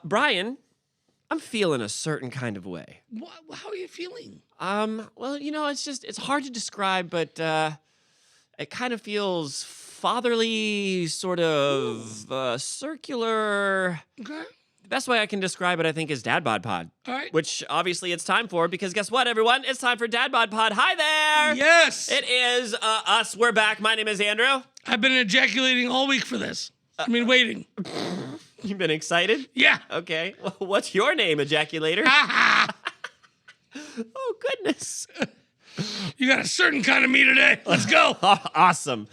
Brian, I'm feeling a certain kind of way. How are you feeling? Well, it's hard to describe, but it kind of feels fatherly, sort of circular. Okay. The best way I can describe it, I think, is DadBodPod. All right. Which obviously it's time for, because guess what, everyone? It's time for DadBodPod. Hi there! Yes! It is us. We're back. My name is Andrew. I've been ejaculating all week for this. Waiting. You've been excited? Yeah. Okay. Well, what's your name, ejaculator? Oh, goodness. You got a certain kind of me today. Let's go. Awesome.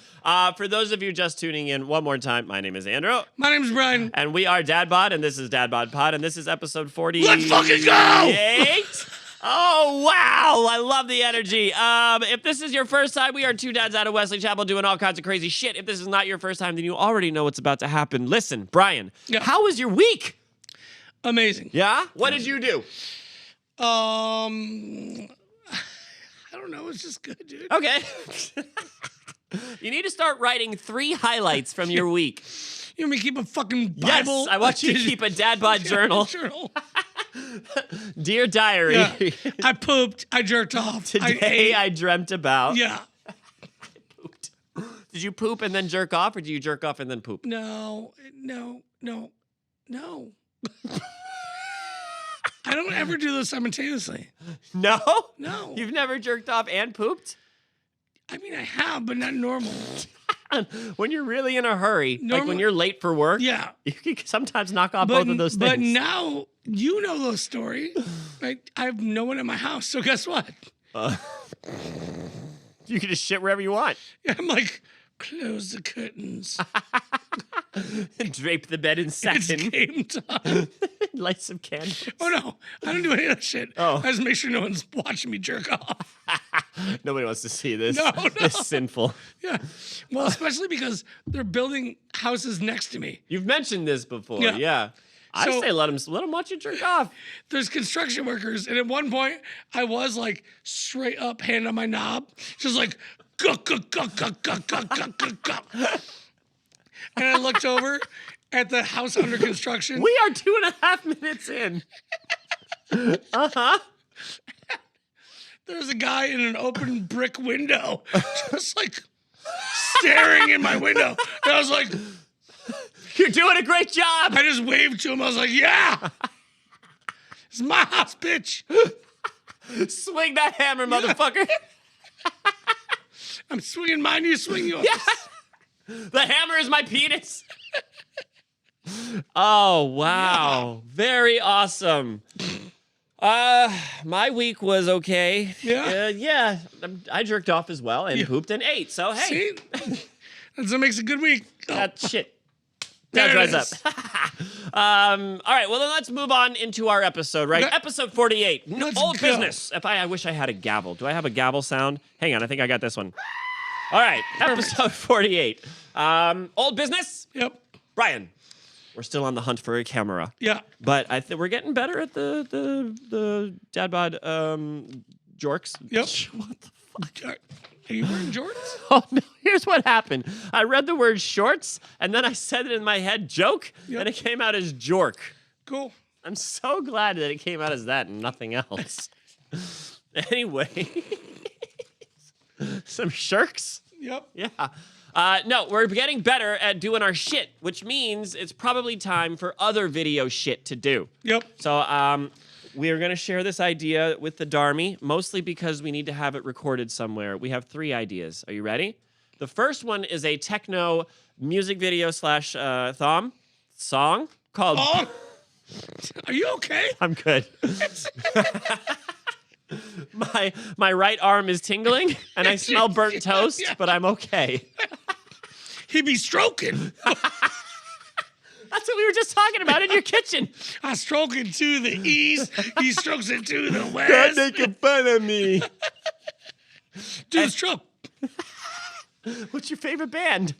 For those of you just tuning in, one more time, my name is Andrew. My name's Brian. And we are DadBod, and this is DadBodPod, and this is episode 48. Let's fucking go! Oh, wow. I love the energy. If this is your first time, we are two dads out of Wesley Chapel doing all kinds of crazy shit. If this is not your first time, then you already know what's about to happen. Listen, Brian, How was your week? Amazing. Yeah? What did you do? I don't know. It's just good, dude. Okay. You need to start writing 3 highlights from your week. You want me to keep a fucking Bible? Yes, I want you to keep a DadBod journal. Dear diary. Yeah. I pooped. I jerked off. Today I dreamt about. Yeah. I pooped. Did you poop and then jerk off, or do you jerk off and then poop? No. I don't ever do those simultaneously. No? No. You've never jerked off and pooped? I mean, I have, but not normal. When you're really in a hurry, like when Normal- you're late for work, Yeah. you can sometimes knock off both of those things. But now, you know the story. Right? I have no one in my house, so guess what? You can just shit wherever you want. I'm like, close the curtains. Drape the bed in satin. It's game time. Light some candles. Oh, no. I don't do any of that shit. Oh. I just make sure no one's watching me jerk off. Nobody wants to see this. No. It's sinful. Yeah. Well, especially because they're building houses next to me. You've mentioned this before. Yeah. I So- say let them watch you jerk off. There's construction workers, and at one point, I was like straight up, hand on my knob, just like, guck, guck, guck, guck, guck, guck, guck, guck, guck. And I looked over at the house under construction. We are 2.5 minutes in. There was a guy in an open brick window, just like staring in my window. And I was like, You're doing a great job. I just waved to him. I was like, yeah, it's my house, bitch. Swing that hammer, motherfucker. I'm swinging mine, you swing yours. The hammer is my penis. Oh, wow. Yeah. Very awesome. My week was okay. Yeah? I jerked off as well and pooped and ate. So, hey. See? That's what makes a good week. That shit. There That it dries up. All right, well, then let's move on into our episode, right? Okay. Episode 48. Let's Old go. business. I wish I had a gavel. Do I have a gavel sound? Hang on, I think I got this one. All right, episode 48. Old business. Yep. Brian, we're still on the hunt for a camera. Yeah. But we're getting better at the DadBod jorks. Yep. What the fuck? Are you wearing jorts? Oh, no. Here's what happened. I read the word shorts, and then I said it in my head, joke, and it came out as jork. Cool. I'm so glad that it came out as that and nothing else. Anyway. Some shirks? Yep. Yeah. No, we're getting better at doing our shit, which means it's probably time for other video shit to do. Yep. So, we are going to share this idea with the Darmy, mostly because we need to have it recorded somewhere. We have 3 ideas. Are you ready? The first one is a techno music video slash song called... Oh, are you okay? I'm good. My right arm is tingling, and I smell burnt toast, but I'm okay. He be stroking. That's what we were just talking about in your kitchen. I stroke it to the east. He strokes it to the west. Don't make fun of me. Do the stroke. What's your favorite band?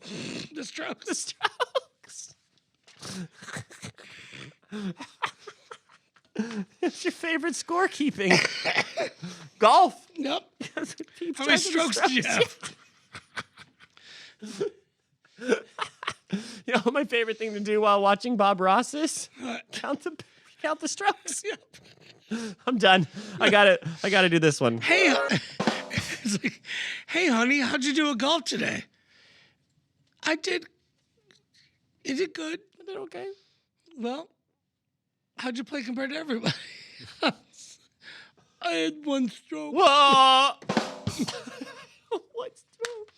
The Strokes. The Strokes. What's your favorite scorekeeping? Golf. Yep. Keep How many track of the strokes do you have? You know, know what my favorite thing to do while watching Bob Ross is? What? Count the strokes. Yeah. I'm done. I gotta do this one. Hey, it's like, hey, honey, how'd you do at golf today? I did. You did good. I did okay. Well, how'd you play compared to everybody? I had one stroke. Whoa! What stroke?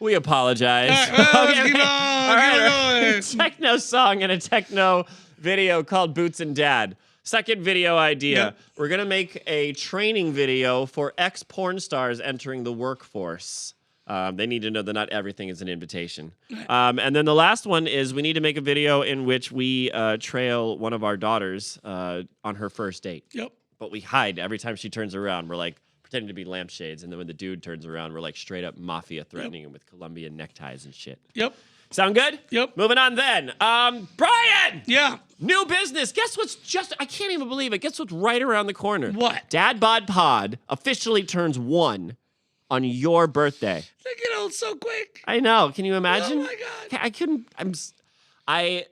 We apologize. All right, well, Okay, keep okay. on, All keep right, on going. Techno song and a techno video called Boots and Dad. Second video idea. Yep. We're going to make a training video for ex-porn stars entering the workforce. They need to know that not everything is an invitation. And then the last one is we need to make a video in which we trail one of our daughters on her first date. Yep. But we hide every time she turns around. We're like pretending to be lampshades. And then when the dude turns around, we're like straight up mafia threatening him with Colombian neckties and shit. Yep. Sound good? Yep. Moving on then. Brian! Yeah. New business. Guess what's I can't even believe it. Guess what's right around the corner? What? DadBodPod officially turns 1 on your birthday. They get old so quick. I know. Can you imagine? Oh my God. I couldn't.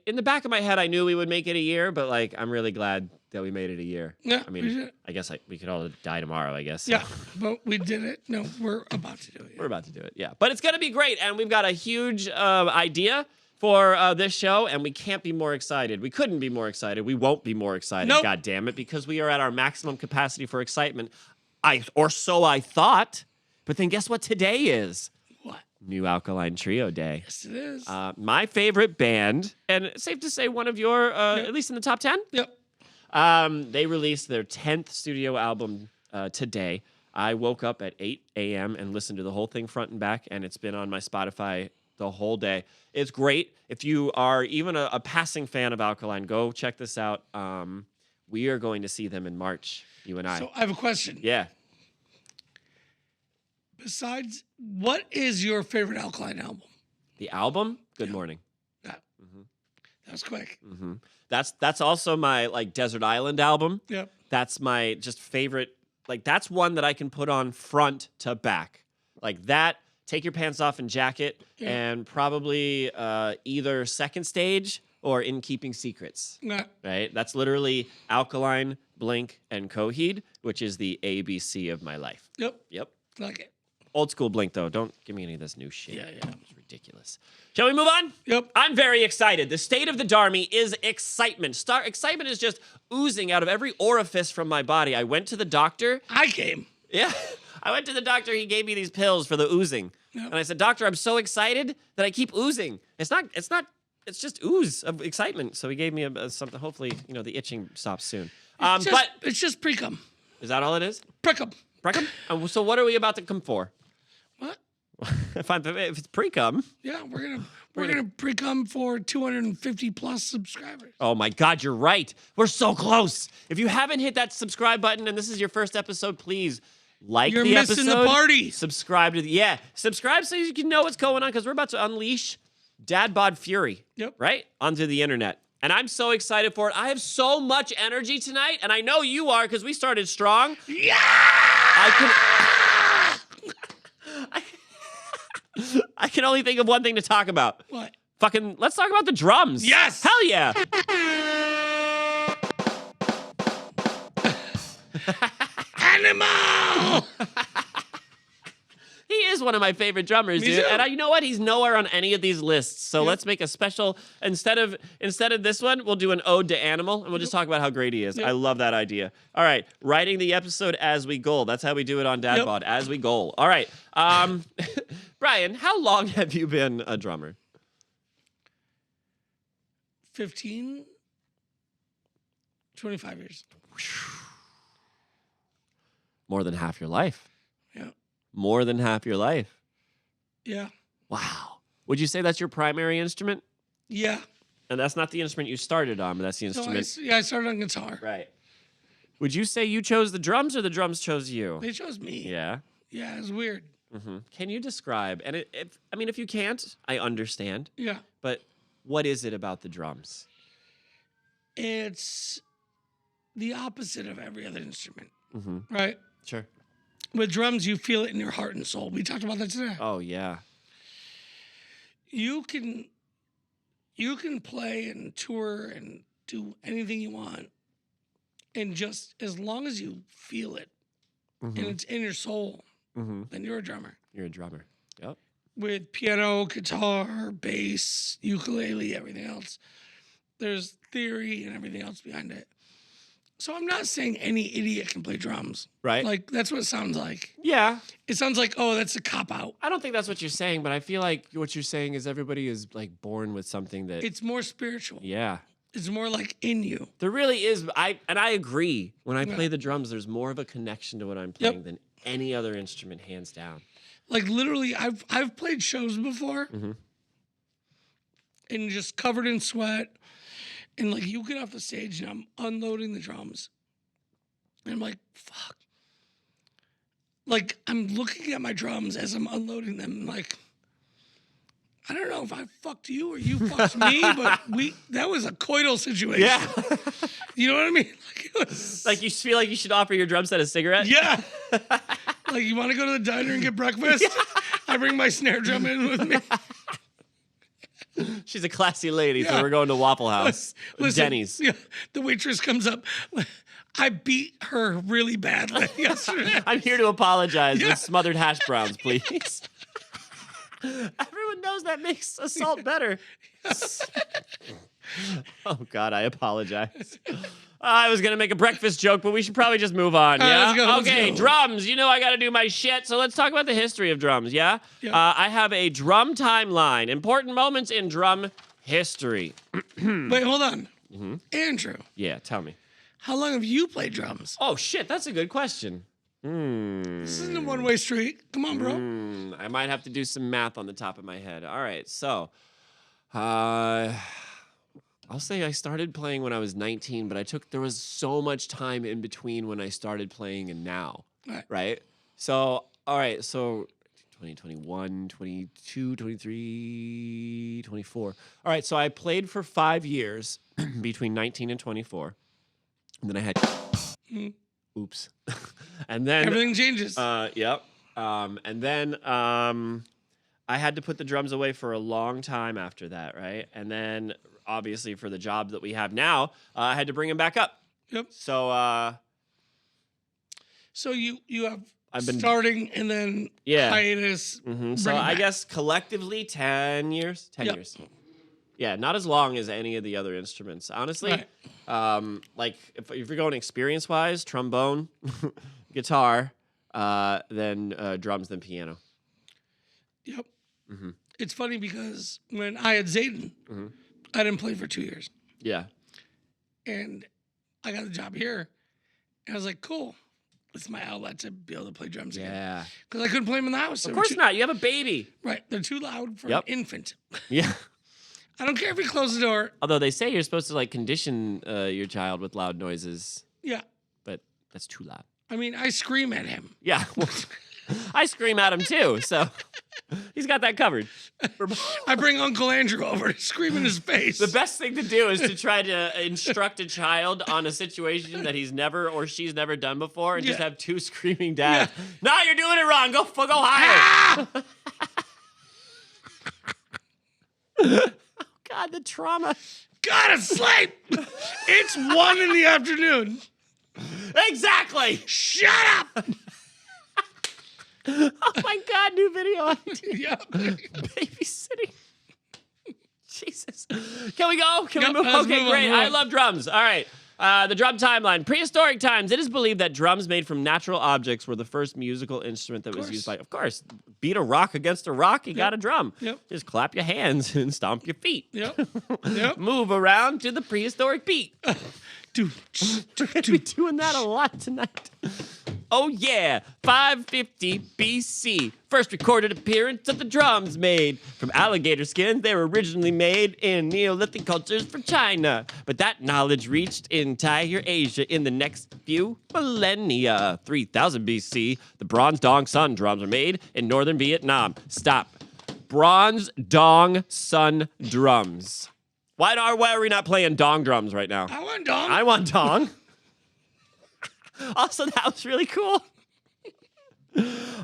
In the back of my head, I knew we would make it a year, but like, I'm really glad that we made it a year. Yeah, I we mean, did. I guess we could all die tomorrow, I guess. Yeah, but we did it. No, we're about to do it. We're about to do it, yeah. But it's going to be great, and we've got a huge idea for this show, and we can't be more excited. We couldn't be more excited. We won't be more excited, Nope. God damn it, because we are at our maximum capacity for excitement. Or so I thought. But then guess what today is? What? New Alkaline Trio Day. Yes, it is. My favorite band, and it's safe to say one of your, at least in the top 10. Yep. They released their 10th studio album today. I woke up at 8 a.m. and listened to the whole thing front and back, and it's been on my Spotify the whole day. It's great. If you are even a passing fan of Alkaline, go check this out. We are going to see them in March, you and I. So I have a question. Yeah. Besides, what is your favorite Alkaline album? The album, Good Morning. Yeah. That was quick. Mm-hmm. That's also my like Desert Island album. Yep. That's my just favorite. Like that's one that I can put on front to back. Like that, Take Your Pants Off and Jacket, Yeah. and probably either Second Stage or In Keeping Secrets. Yeah. Right? That's literally Alkaline, Blink, and Coheed, which is the ABC of my life. Yep. Yep. Like it. Old school Blink though. Don't give me any of this new shit. Yeah, yeah. It's ridiculous. Shall we move on? Yep. I'm very excited. The state of the Darmy is excitement. Excitement is just oozing out of every orifice from my body. I went to the doctor. I came. Yeah. I went to the doctor. He gave me these pills for the oozing. Yep. And I said, "Doctor, I'm so excited that I keep oozing. It's just ooze of excitement." So he gave me something. Hopefully, the itching stops soon. But It's just pre-cum. is that all it is? Pre-cum. Precum? So what are we about to come for? What? if it's pre-cum. Yeah, we're gonna pre-cum for 250 plus subscribers. Oh my God, you're right. We're so close. If you haven't hit that subscribe button and this is your first episode, please like You're the missing episode. the party. Subscribe to subscribe so you can know what's going on because we're about to unleash DadBod Fury. Yep. Right? Onto the internet. And I'm so excited for it. I have so much energy tonight, and I know you are because we started strong. Yeah. I can only think of one thing to talk about. What? Let's talk about the drums. Yes. Hell yeah. Animal. He is one of my favorite drummers, Me dude. too. And you know what? He's nowhere on any of these lists. So let's make a special instead of this one, we'll do an ode to Animal and we'll just talk about how great he is. I love that idea. All right, writing the episode as we go. That's how we do it on DadBod, as we go. All right. Brian, how long have you been a drummer? 15, 25 years. More than half your life. Yeah. More than half your life. Yeah. Wow. Would you say that's your primary instrument? Yeah. And that's not the instrument you started on, but that's the instrument. I started on guitar. Right. Would you say you chose the drums or the drums chose you? They chose me. Yeah. Yeah, it's weird. Mm-hmm. Can you describe, and if you can't, I understand, Yeah. but what is it about the drums? It's the opposite of every other instrument, Mm-hmm. right? Sure. With drums, you feel it in your heart and soul. We talked about that today. Oh, yeah. you can play and tour and do anything you want, and just as long as you feel it and it's in your soul, then you're a drummer. You're a drummer. Yep. With piano, guitar, bass, ukulele, everything else, there's theory and everything else behind it. So I'm not saying any idiot can play drums. Right. Like, that's what it sounds like. Yeah. It sounds like, oh, that's a cop-out. I don't think that's what you're saying, but I feel like what you're saying is everybody is like born with something that. It's more spiritual. Yeah. It's more like in you. There really is. I agree. When I play the drums, there's more of a connection to what I'm playing than any other instrument, hands down. Like, literally, I've played shows before and just covered in sweat. And, like, you get off the stage and I'm unloading the drums. And I'm like, fuck. Like, I'm looking at my drums as I'm unloading them. And like, I don't know if I fucked you or you fucked me, but that was a coital situation. Yeah. You know what I mean? Like, it was, Like, you feel like you should offer your drum set a cigarette? yeah. Like, you want to go to the diner and get breakfast? I bring my snare drum in with me. She's a classy lady, so Yeah. we're going to Waffle House. Listen, Denny's. Yeah, the waitress comes up. I beat her really badly yesterday. I'm here to apologize Yeah. with smothered hash browns, please. Everyone knows that makes assault better. Oh, God, I apologize. I was going to make a breakfast joke, but we should probably just move on, All right, yeah? let's go, let's Okay, go. drums. You know I got to do my shit, so let's talk about the history of drums, yeah? Yeah. I have a drum timeline. Important moments in drum history. Wait, hold on. Andrew, Yeah, tell me. how long have you played drums? Oh, shit, that's a good question. This isn't a one-way street. Come on, bro. I might have to do some math on the top of my head. All right, so I'll say I started playing when I was 19, but there was so much time in between when I started playing and now, right? So, all right, so 2021, 22, 23, 24. All right, so I played for 5 years between 19 and 24. And then I had, oops. And then, Everything changes. yep. And then I had to put the drums away for a long time after that, right? And then, obviously, for the job that we have now, I had to bring them back up. Yep. So, So you have I've been starting and then hiatus. So bring I back. guess collectively 10 years. 10 Yep. years. Yeah, not as long as any of the other instruments. Honestly, like if you're going experience-wise, trombone, guitar, then drums, then piano. Yep. It's funny because when I had Zayden, I didn't play for 2 years. Yeah. And I got a job here. And I was like, cool. It's my outlet to be able to play drums again. Yeah. Because I couldn't play them in the house. Of course not. You have a baby. Right. They're too loud for Yep. an infant. Yeah. I don't care if you close the door. Although they say you're supposed to like condition your child with loud noises, Yeah. but that's too loud. I mean, I scream at him. Yeah. Well, I scream at him too, so he's got that covered. I bring Uncle Andrew over to scream in his face. The best thing to do is to try to instruct a child on a situation that he's never or she's never done before and just Yeah. have two screaming dads. No, you're doing it wrong. Go higher. Ah! Oh, God, the trauma. Gotta sleep. It's 1 in the afternoon. Exactly. Shut up. Oh, my God, new video idea. Yeah. Babysitting. Jesus. Can we go? Can Yep, we move? let's Okay, move on, great. move I on. love drums. All right. The drum timeline. Prehistoric times. It is believed that drums made from natural objects were the first musical instrument that was used by, of course, beat a rock against a rock, you got a drum. Yep. Just clap your hands and stomp your feet. Yep. Yep. Move around to the prehistoric beat. Dude. We're going to be doing that a lot tonight. Oh, yeah. 550 BC. First recorded appearance of the drums made. From alligator skin, they were originally made in Neolithic cultures from China. But that knowledge reached entire Asia in the next few millennia. 3000 BC, the bronze dong sun drums were made in northern Vietnam. Stop. Bronze dong sun drums. Why are we not playing dong drums right now? I want dong. I want dong. Also, that was really cool.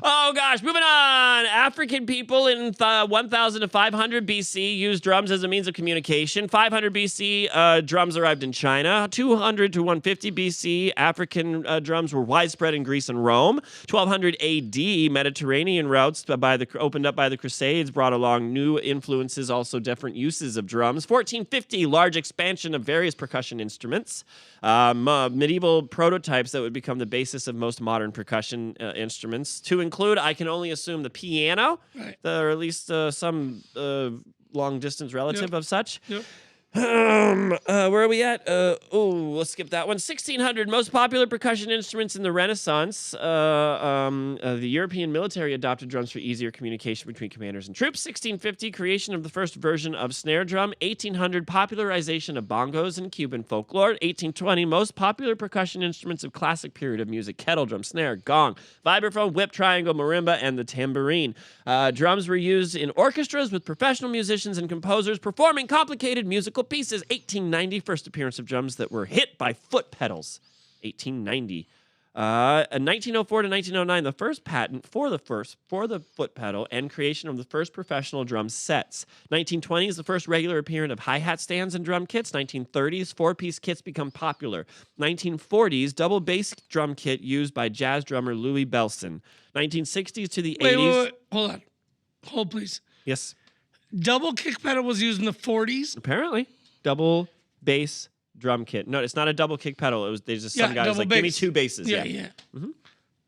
Oh gosh, moving on. African people in 1000 to 500 BC used drums as a means of communication. 500 BC, drums arrived in China. 200 to 150 BC, African drums were widespread in Greece and Rome. 1200 AD, Mediterranean routes opened up by the Crusades brought along new influences, also different uses of drums. 1450, large expansion of various percussion instruments. Medieval prototypes that would become the basis of most modern percussion instruments, to include, I can only assume, the piano, Right. or at least some long-distance relative of such. Yep. Where are we at? Let's skip that one. 1600, most popular percussion instruments in the Renaissance. The European military adopted drums for easier communication between commanders and troops. 1650, creation of the first version of snare drum. 1800, popularization of bongos in Cuban folklore. 1820, most popular percussion instruments of classic period of music. Kettle drum, snare, gong, vibraphone, whip, triangle, marimba, and the tambourine. Drums were used in orchestras with professional musicians and composers performing complicated musical pieces. 1890, first appearance of drums that were hit by foot pedals. 1890. 1904 to 1909, the first patent for the foot pedal and creation of the first professional drum sets. 1920s, the first regular appearance of hi-hat stands and drum kits. 1930s, four-piece kits become popular. 1940s, double bass drum kit used by jazz drummer Louis Bellson. 1960s to the 80s. Wait. Hold on. Hold, please. Yes. Double kick pedal was used in the 40s. Apparently, double bass drum kit. No, it's not a double kick pedal. It was there's just some guys double like, give me bass. two basses. Yeah.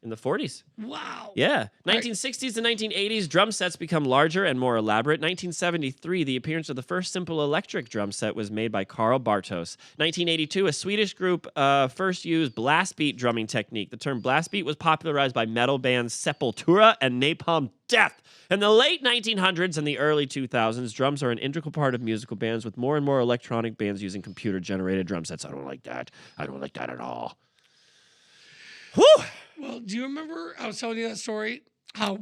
In the 40s. Wow. Yeah. 1960s to 1980s, drum sets become larger and more elaborate. 1973, the appearance of the first simple electric drum set was made by Karl Bartos. 1982, a Swedish group first used blast beat drumming technique. The term blast beat was popularized by metal bands Sepultura and Napalm Death. In the late 1900s and the early 2000s, drums are an integral part of musical bands, with more and more electronic bands using computer-generated drum sets. I don't like that. I don't like that at all. Whew! Well, do you remember I was telling you that story? How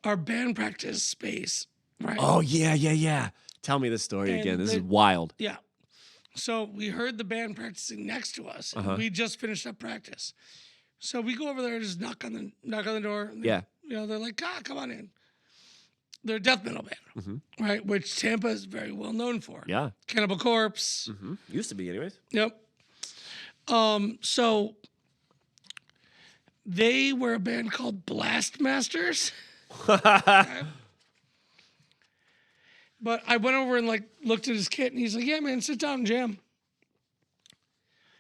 our band practice space, right? Oh, yeah. Tell me this story And again. This is wild. Yeah. So we heard the band practicing next to us. And we just finished up practice. So we go over there and just knock on the door. Yeah. You know, they're like, come on in. They're a death metal band, right? Which Tampa is very well known for. Yeah. Cannibal Corpse. Used to be, anyways. Yep. So they were a band called Blast Masters. Okay. But I went over and like looked at his kit, and he's like, "Yeah, man, sit down and jam."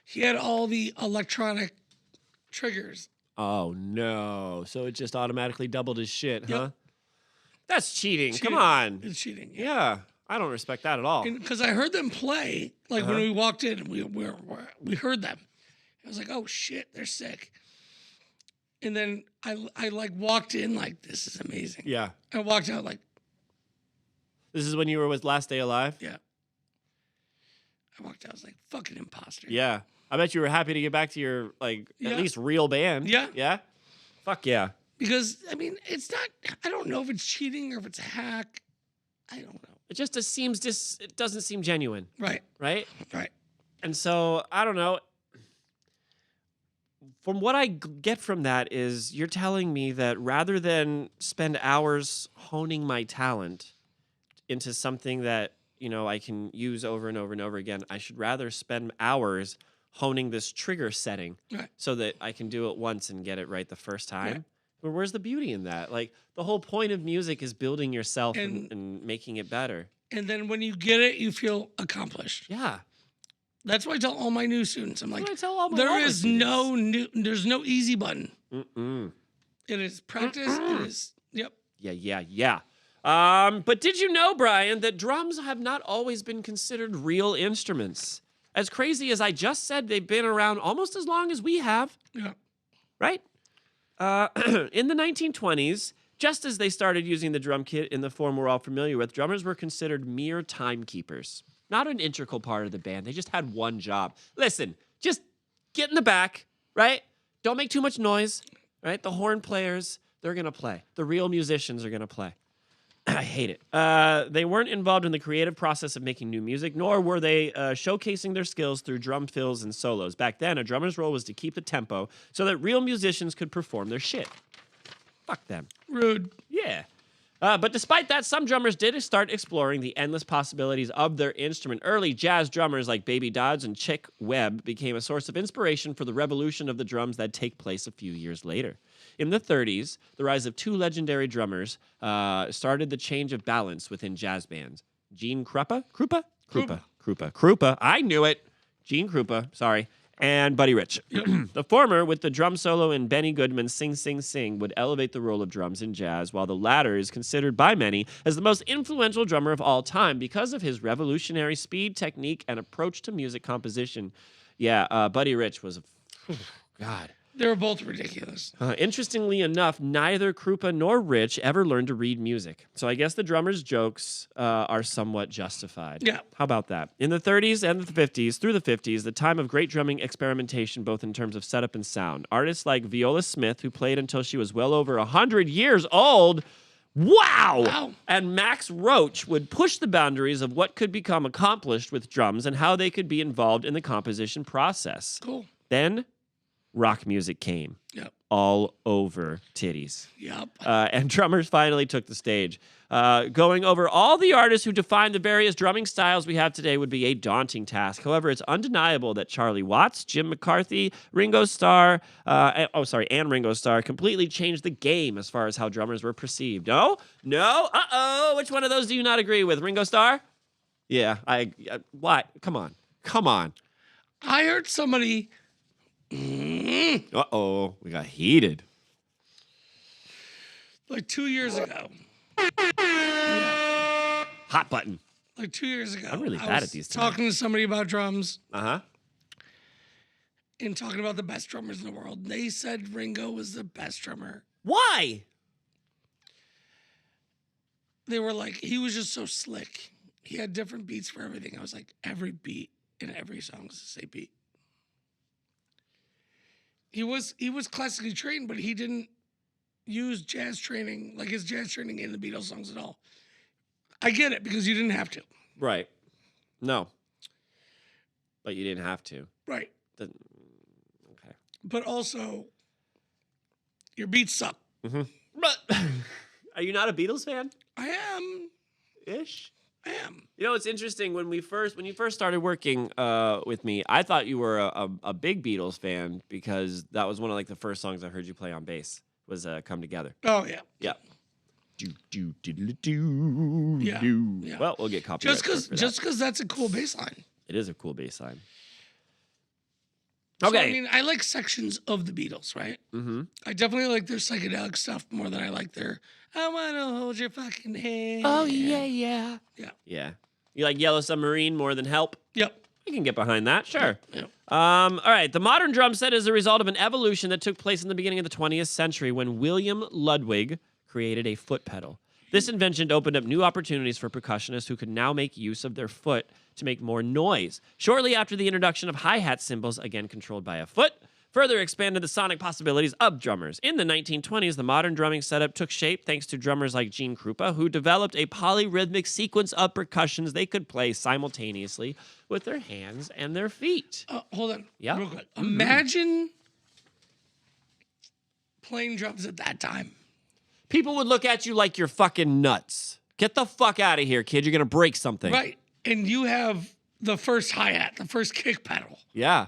He had all the electronic triggers. Oh, no. So it just automatically doubled his shit, huh? Yep. That's cheating. Come Cheating. on. It's cheating. Yeah. I don't respect that at all. Because I heard them play, like when we walked in, we heard them. I was like, "Oh shit, they're sick." And then I like walked in like, "This is amazing." Yeah. I walked out like, This is when you were with Last Day Alive? "Yeah." I walked out, I was like, "Fucking imposter." Yeah. I bet you were happy to get back to your, like, Yeah. at least real band. Yeah. Yeah? Fuck yeah. Because I mean, it's not. I don't know if it's cheating or if it's a hack. I don't know. It just seems, it doesn't seem genuine, Right. right? Right. And so, I don't know. From what I get from that is you're telling me that rather than spend hours honing my talent into something that, you know, I can use over and over and over again, I should rather spend hours honing this trigger setting Right. so that I can do it once and get it right the first time. Right. But where's the beauty in that? Like, the whole point of music is building yourself And- and making it better. And then when you get it, you feel accomplished. Yeah. That's what I tell all my new students. I'm like, That's what I tell all my there older is students. there's no easy button. Mm-mm. It is practice. It is, yep. Yeah. But did you know, Brian, that drums have not always been considered real instruments? As crazy as I just said, they've been around almost as long as we have, Yeah. right? In the 1920s, just as they started using the drum kit in the form we're all familiar with, drummers were considered mere timekeepers, not an integral part of the band. They just had one job. Listen, just get in the back, right? Don't make too much noise, right? The horn players, they're going to play. The real musicians are going to play. I hate it. They weren't involved in the creative process of making new music, nor were they showcasing their skills through drum fills and solos. Back then, a drummer's role was to keep the tempo so that real musicians could perform their shit. Fuck them. Rude. Yeah. But despite that, some drummers did start exploring the endless possibilities of their instrument. Early jazz drummers like Baby Dodds and Chick Webb became a source of inspiration for the revolution of the drums that take place a few years later. In the 30s, the rise of two legendary drummers started the change of balance within jazz bands. Gene Krupa? I knew it. Gene Krupa, sorry. And Buddy Rich. The former, with the drum solo in Benny Goodman's Sing Sing Sing, would elevate the role of drums in jazz, while the latter is considered by many as the most influential drummer of all time because of his revolutionary speed, technique, and approach to music composition. Yeah, Buddy Rich was God. They were both ridiculous. Interestingly enough, neither Krupa nor Rich ever learned to read music. So I guess the drummer's jokes are somewhat justified. Yeah. How about that? In the 30s and the 50s, through the 50s, the time of great drumming experimentation, both in terms of setup and sound. Artists like Viola Smith, who played until she was well over 100 years old. Wow! And Max Roach would push the boundaries of what could become accomplished with drums and how they could be involved in the composition process. Cool. Then rock music came. Yep. All over titties. Yep. And drummers finally took the stage. Going over all the artists who defined the various drumming styles we have today would be a daunting task. However, it's undeniable that Charlie Watts, Jim McCarthy, Ringo Starr, and Ringo Starr completely changed the game as far as how drummers were perceived. No? Uh-oh. Which one of those do you not agree with? Ringo Starr? Yeah. What? Come on. I heard somebody... Uh-oh. We got heated. Like 2 years ago. Hot button. Like 2 years ago. I'm really I bad was at these talking to somebody about drums. Uh-huh. And talking about the best drummers in the world. They said Ringo was the best drummer. Why? They were like, he was just so slick. He had different beats for everything. I was like, every beat in every song is the same beat. He was classically trained, but he didn't use jazz training, like his jazz training in the Beatles songs at all. I get it, because you didn't have to. Right. No. But you didn't have to. Right. Okay. But also, your beats suck. Mm-hmm. But are you not a Beatles fan? I am. Ish. I am. You know, it's interesting when you first started working with me, I thought you were a big Beatles fan because that was one of like the first songs I heard you play on bass was "Come Together." Oh yeah. Yeah. Do. Yeah. Well, we'll get copyright. Just because that's a cool bass line. It is a cool bass line. So, Okay. I mean, I like sections of the Beatles, right? Mm-hmm. I definitely like their psychedelic stuff more than I like their "I wanna hold your fucking hand." Oh yeah. Yeah. You like Yellow Submarine more than Help? Yep. You can get behind that, sure. Yep. All right. The modern drum set is a result of an evolution that took place in the beginning of the 20th century when William Ludwig created a foot pedal. This invention opened up new opportunities for percussionists who could now make use of their foot to make more noise. Shortly after the introduction of hi-hat cymbals, again controlled by a foot, further expanded the sonic possibilities of drummers. In the 1920s, the modern drumming setup took shape thanks to drummers like Gene Krupa, who developed a polyrhythmic sequence of percussions they could play simultaneously with their hands and their feet. Hold on. Yeah. Real quick. Imagine playing drums at that time. People would look at you like you're fucking nuts. Get the fuck out of here, kid. You're going to break something. Right. And you have the first hi-hat, the first kick pedal. Yeah.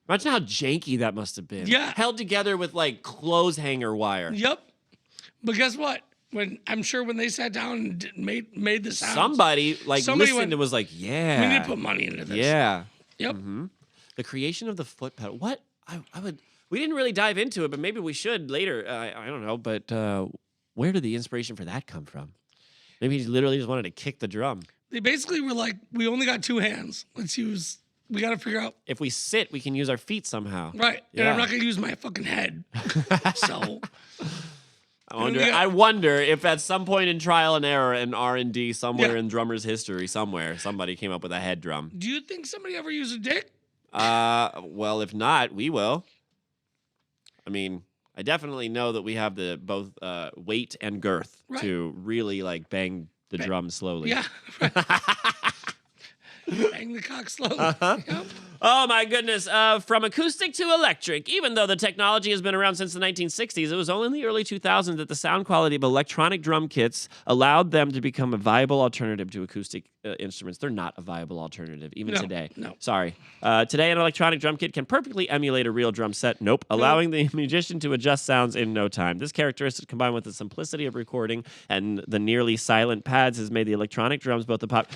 Imagine how janky that must have been. Yeah. Held together with like clothes hanger wire. Yep. But guess what? When they sat down and made the sound, Somebody listened and was like, yeah. we need to put money into this. Yeah. Yep. Mm-hmm. The creation of the foot pedal. What? We didn't really dive into it, but maybe we should later. I don't know. But where did the inspiration for that come from? Maybe he literally just wanted to kick the drum. They basically were like, we only got two hands. We got to figure out. If we sit, we can use our feet somehow. Right. Yeah. And I'm not going to use my fucking head. So. I wonder if at some point in trial and error and R&D somewhere Yeah. in drummer's history, somebody came up with a head drum. Do you think somebody ever used a dick? Well, if not, we will. I mean, I definitely know that we have the both weight and girth Right. to really like bang the drum slowly. Yeah. Right. Bang the cock slowly. Yep. Oh my goodness. From acoustic to electric. Even though the technology has been around since the 1960s, it was only in the early 2000s that the sound quality of electronic drum kits allowed them to become a viable alternative to acoustic instruments. They're not a viable alternative, even today. No. Sorry. Today, an electronic drum kit can perfectly emulate a real drum set. Nope. Allowing the musician to adjust sounds in no time. This characteristic, combined with the simplicity of recording and the nearly silent pads, has made the electronic drums both the pop.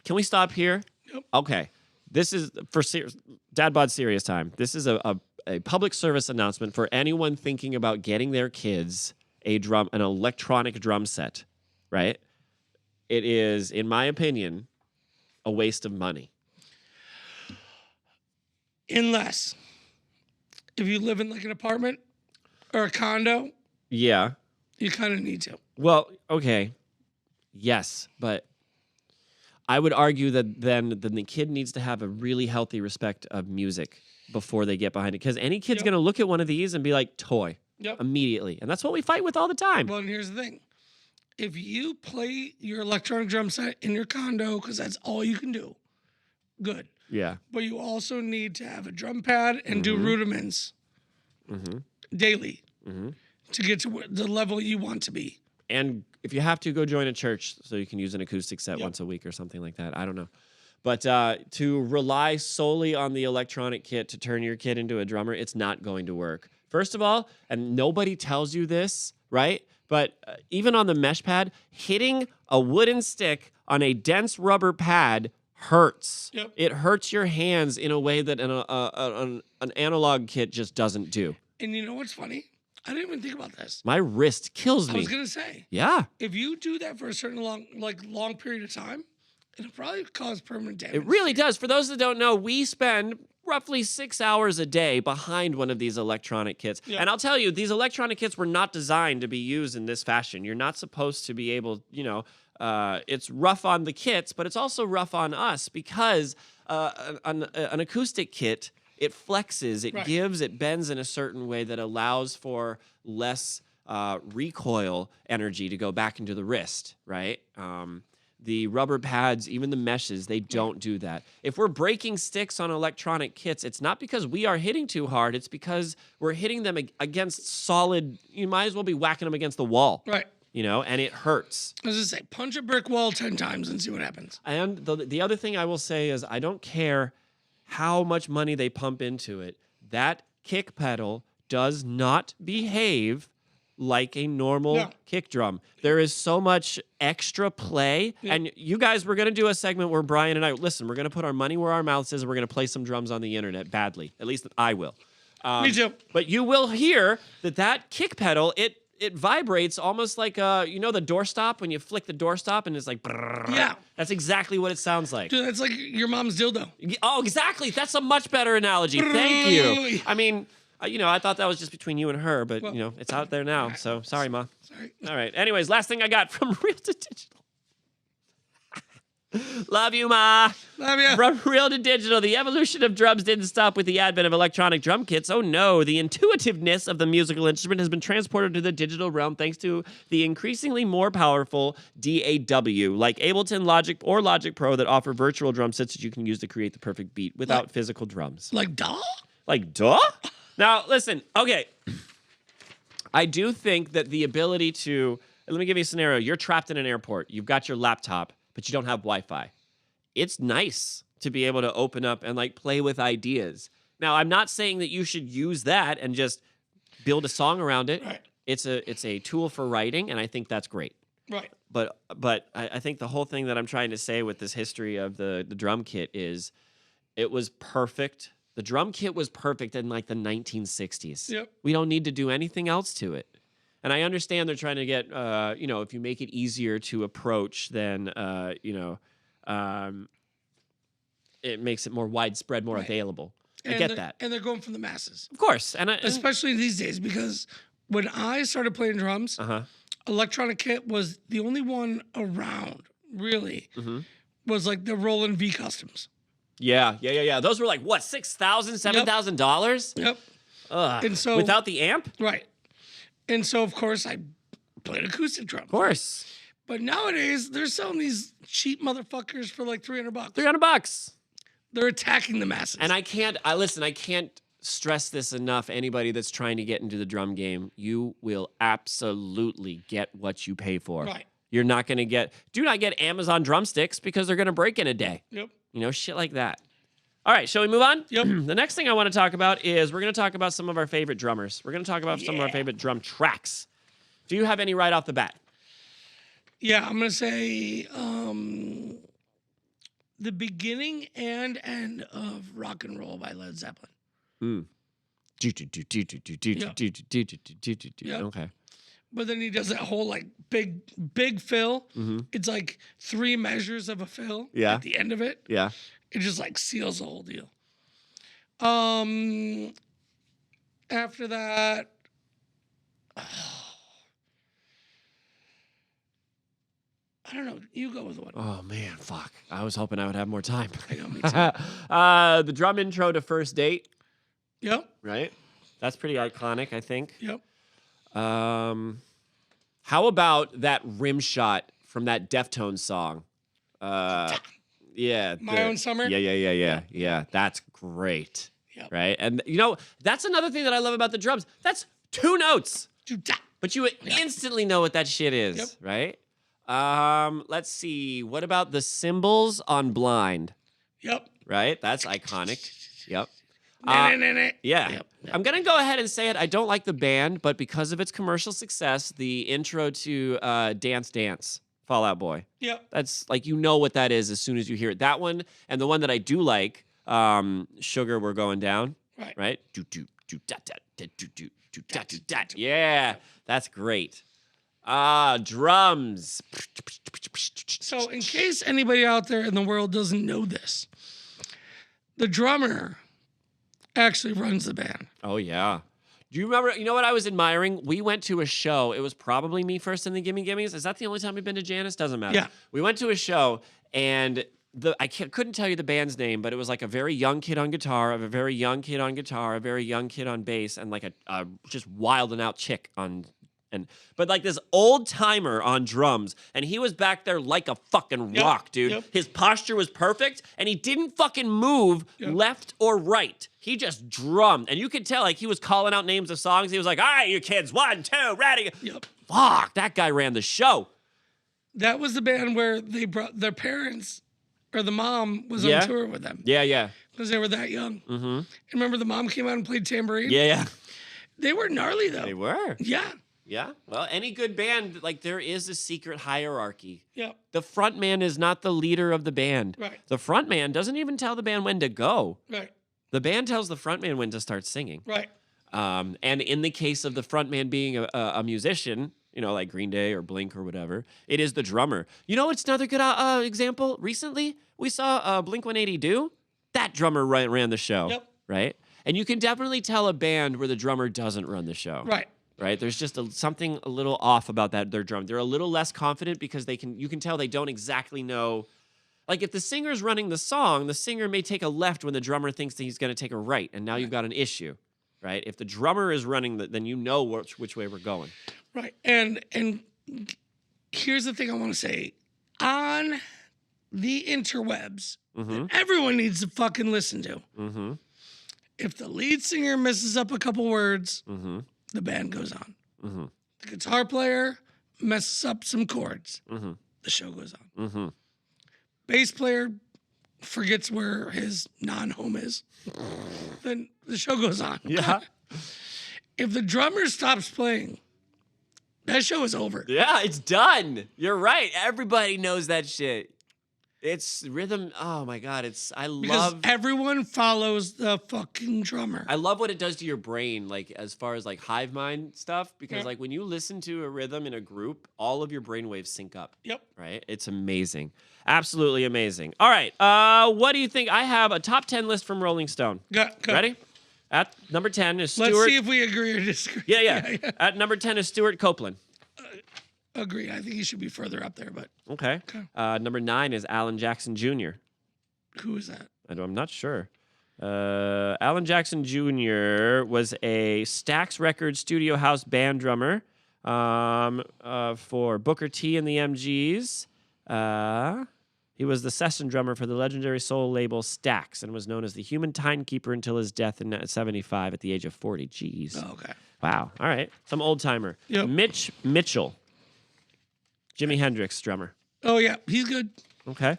Can we stop here? Yep. Okay. This is for DadBod serious time. This is a public service announcement for anyone thinking about getting their kids an electronic drum set, right? It is, in my opinion, a waste of money. Unless if you live in like an apartment or a condo, Yeah. you kind of need to. Well, okay. Yes, but I would argue that then the kid needs to have a really healthy respect of music before they get behind it. Because any kid's going to look at one of these and be like, toy, immediately. And that's what we fight with all the time. Well, and here's the thing. If you play your electronic drum set in your condo, because that's all you can do, good. Yeah. But you also need to have a drum pad and do rudiments daily to get to the level you want to be. And if you have to, go join a church so you can use an acoustic set once a week or something like that. I don't know. But to rely solely on the electronic kit to turn your kid into a drummer, it's not going to work. First of all, and nobody tells you this, right? But even on the mesh pad, hitting a wooden stick on a dense rubber pad hurts. Yep. It hurts your hands in a way that an analog kit just doesn't do. And you know what's funny? I didn't even think about this. My wrist kills me. I was gonna say, yeah. if you do that for a certain long period of time, it'll probably cause permanent damage. It really does. For those that don't know, we spend roughly 6 hours a day behind one of these electronic kits. Yep. And I'll tell you, these electronic kits were not designed to be used in this fashion. You're not supposed to be able, it's rough on the kits, but it's also rough on us because an acoustic kit, it flexes, it gives, it bends in a certain way that allows for less recoil energy to go back into the wrist, right? The rubber pads, even the meshes, they don't do that. If we're breaking sticks on electronic kits, it's not because we are hitting too hard. It's because we're hitting them against solid, you might as well be whacking them against the wall. Right. And it hurts. I was gonna say, punch a brick wall 10 times and see what happens. And the other thing I will say is I don't care how much money they pump into it. That kick pedal does not behave like a normal kick drum. There is so much extra play. And you guys, we're going to do a segment where Brian and I, listen, we're going to put our money where our mouths is and we're going to play some drums on the internet badly. At least I will. Me too. But you will hear that kick pedal, it vibrates almost like, the doorstop when you flick the doorstop and it's like, brrr. Yeah. That's exactly what it sounds like. Dude, that's like your mom's dildo. Oh, exactly. That's a much better analogy. Thank you. I mean, I thought that was just between you and her, but, it's out there now. So sorry, Ma. Sorry. All right. Anyways, last thing I got from Real to Digital. Love you, Ma. Love you. From Real to Digital, the evolution of drums didn't stop with the advent of electronic drum kits. Oh no, the intuitiveness of the musical instrument has been transported to the digital realm thanks to the increasingly more powerful DAW, like Ableton, Logic, or Logic Pro that offer virtual drum sets that you can use to create the perfect beat without physical drums. Like duh? Like duh? Now, listen, okay. I do think that the ability to, let me give you a scenario. You're trapped in an airport. You've got your laptop, but you don't have Wi-Fi. It's nice to be able to open up and play with ideas. Now, I'm not saying that you should use that and just build a song around it. Right. It's a tool for writing, and I think that's great. Right. But I think the whole thing that I'm trying to say with this history of the drum kit is it was perfect. The drum kit was perfect in the 1960s. Yep. We don't need to do anything else to it. And I understand they're trying to get, if you make it easier to approach, then, it makes it more widespread, more available. I get that. And they're going for the masses. Of course. Especially these days, because when I started playing drums, electronic kit was the only one around, really, was like the Roland V Customs. Yeah. Those were like, what, $6,000, $7,000? Yep. Ugh. And so, without the amp? Right. And so, of course, I played acoustic drums. Of course. But nowadays, they're selling these cheap motherfuckers for like $300. $300. They're attacking the masses. And I can't stress this enough. Anybody that's trying to get into the drum game, you will absolutely get what you pay for. Right. You're not going to do not get Amazon drumsticks because they're going to break in a day. Yep. You know, shit like that. All right, shall we move on? Yep. The next thing I want to talk about is we're going to talk about some of our favorite drummers. We're going to talk about some of our favorite drum tracks. Do you have any right off the bat? Yeah, I'm going to say the beginning and end of Rock and Roll by Led Zeppelin. Okay. But then he does that whole like big fill. It's like 3 measures of a fill at the end of it. Yeah. It just like seals the whole deal. After that, I don't know. You go with one. Oh man, fuck. I was hoping I would have more time. I know, me too. The drum intro to First Date, Yep. right? That's pretty iconic, I think. Yep. How about that rim shot from that Deftones song? Yeah. My Own Summer? Yeah. That's great. Yep. Right? And you know, that's another thing that I love about the drums. That's 2 notes. But you instantly know what that shit is, right? Let's see. What about the cymbals on Blind? Yep. Right? That's iconic. Yep. Yeah. Yeah. I'm going to go ahead and say it. I don't like the band, but because of its commercial success, the intro to Dance Dance, Fall Out Boy. Yep. That's like, you know what that is as soon as you hear it. That one, and the one that I do like, Sugar, We're Going Down. Right. Right? Yeah. That's great. Drums. So in case anybody out there in the world doesn't know this, the drummer actually runs the band. Oh, yeah. Do you remember, you know what I was admiring? We went to a show. It was probably Me First and the Gimme Gimmes. Is that the only time we've been to Janice? Doesn't matter. Yeah. We went to a show, and couldn't tell you the band's name, but it was like a very young kid on guitar, a very young kid on guitar, a very young kid on bass, and like a just wild and out chick on... But like this old timer on drums, and he was back there like a fucking rock, dude. Yep. His posture was perfect, and he didn't fucking move left or right. He just drummed, and you could tell like he was calling out names of songs. He was like, "All right, you kids, 1, 2, ready." Yep. Fuck, that guy ran the show. That was the band where they brought their parents, or the mom was on tour with them. Yeah. Because they were that young. Mm-hmm. And remember the mom came out and played tambourine? Yeah. They were gnarly though. They were. Yeah. Yeah. Well, any good band, like there is a secret hierarchy. Yeah. The front man is not the leader of the band. Right. The front man doesn't even tell the band when to go. Right. The band tells the front man when to start singing. Right. And in the case of the front man being a musician, you know, like Green Day or Blink or whatever, it is the drummer. You know what's another good example? Recently, we saw Blink 180 do. That drummer ran the show. Yep. Right? And you can definitely tell a band where the drummer doesn't run the show. Right. Right? There's just something a little off about their drum. They're a little less confident because you can tell they don't exactly know. Like if the singer's running the song, the singer may take a left when the drummer thinks that he's going to take a right, and now you've got an issue, right? If the drummer is running, then you know which way we're going. Right. And here's the thing I want to say. On the interwebs, that everyone needs to fucking listen to. Mm-hmm. If the lead singer messes up a couple words, the band goes on. Mm-hmm. The guitar player messes up some chords. Mm-hmm. The show goes on. Mm-hmm. Bass player forgets where his non-home is. Then the show goes on. Yeah. If the drummer stops playing, that show is over. Yeah, it's done. You're right. Everybody knows that shit. It's rhythm. Oh my God. Because everyone follows the fucking drummer. I love what it does to your brain, like as far as like hive mind stuff, because like when you listen to a rhythm in a group, all of your brain waves sync up. Yep. Right? It's amazing. Absolutely amazing. All right. What do you think? I have a top 10 list from Rolling Stone. Go. Ready? At number 10 is Stuart. Let's see if we agree or disagree. Yeah. At number 10 is Stuart Copeland. Agree. I think he should be further up there, but Okay. Number 9 is Alan Jackson Jr. Who is that? I'm not sure. Alan Jackson Jr. was a Stax Records Studio House band drummer for Booker T and the MGs. He was the session drummer for the legendary soul label Stax and was known as the human timekeeper until his death in 75 at the age of 40. Jeez. Oh, okay. Wow. All right. Some old timer. Yep. Mitch Mitchell. Jimi Hendrix drummer. Oh, yeah. He's good. Okay.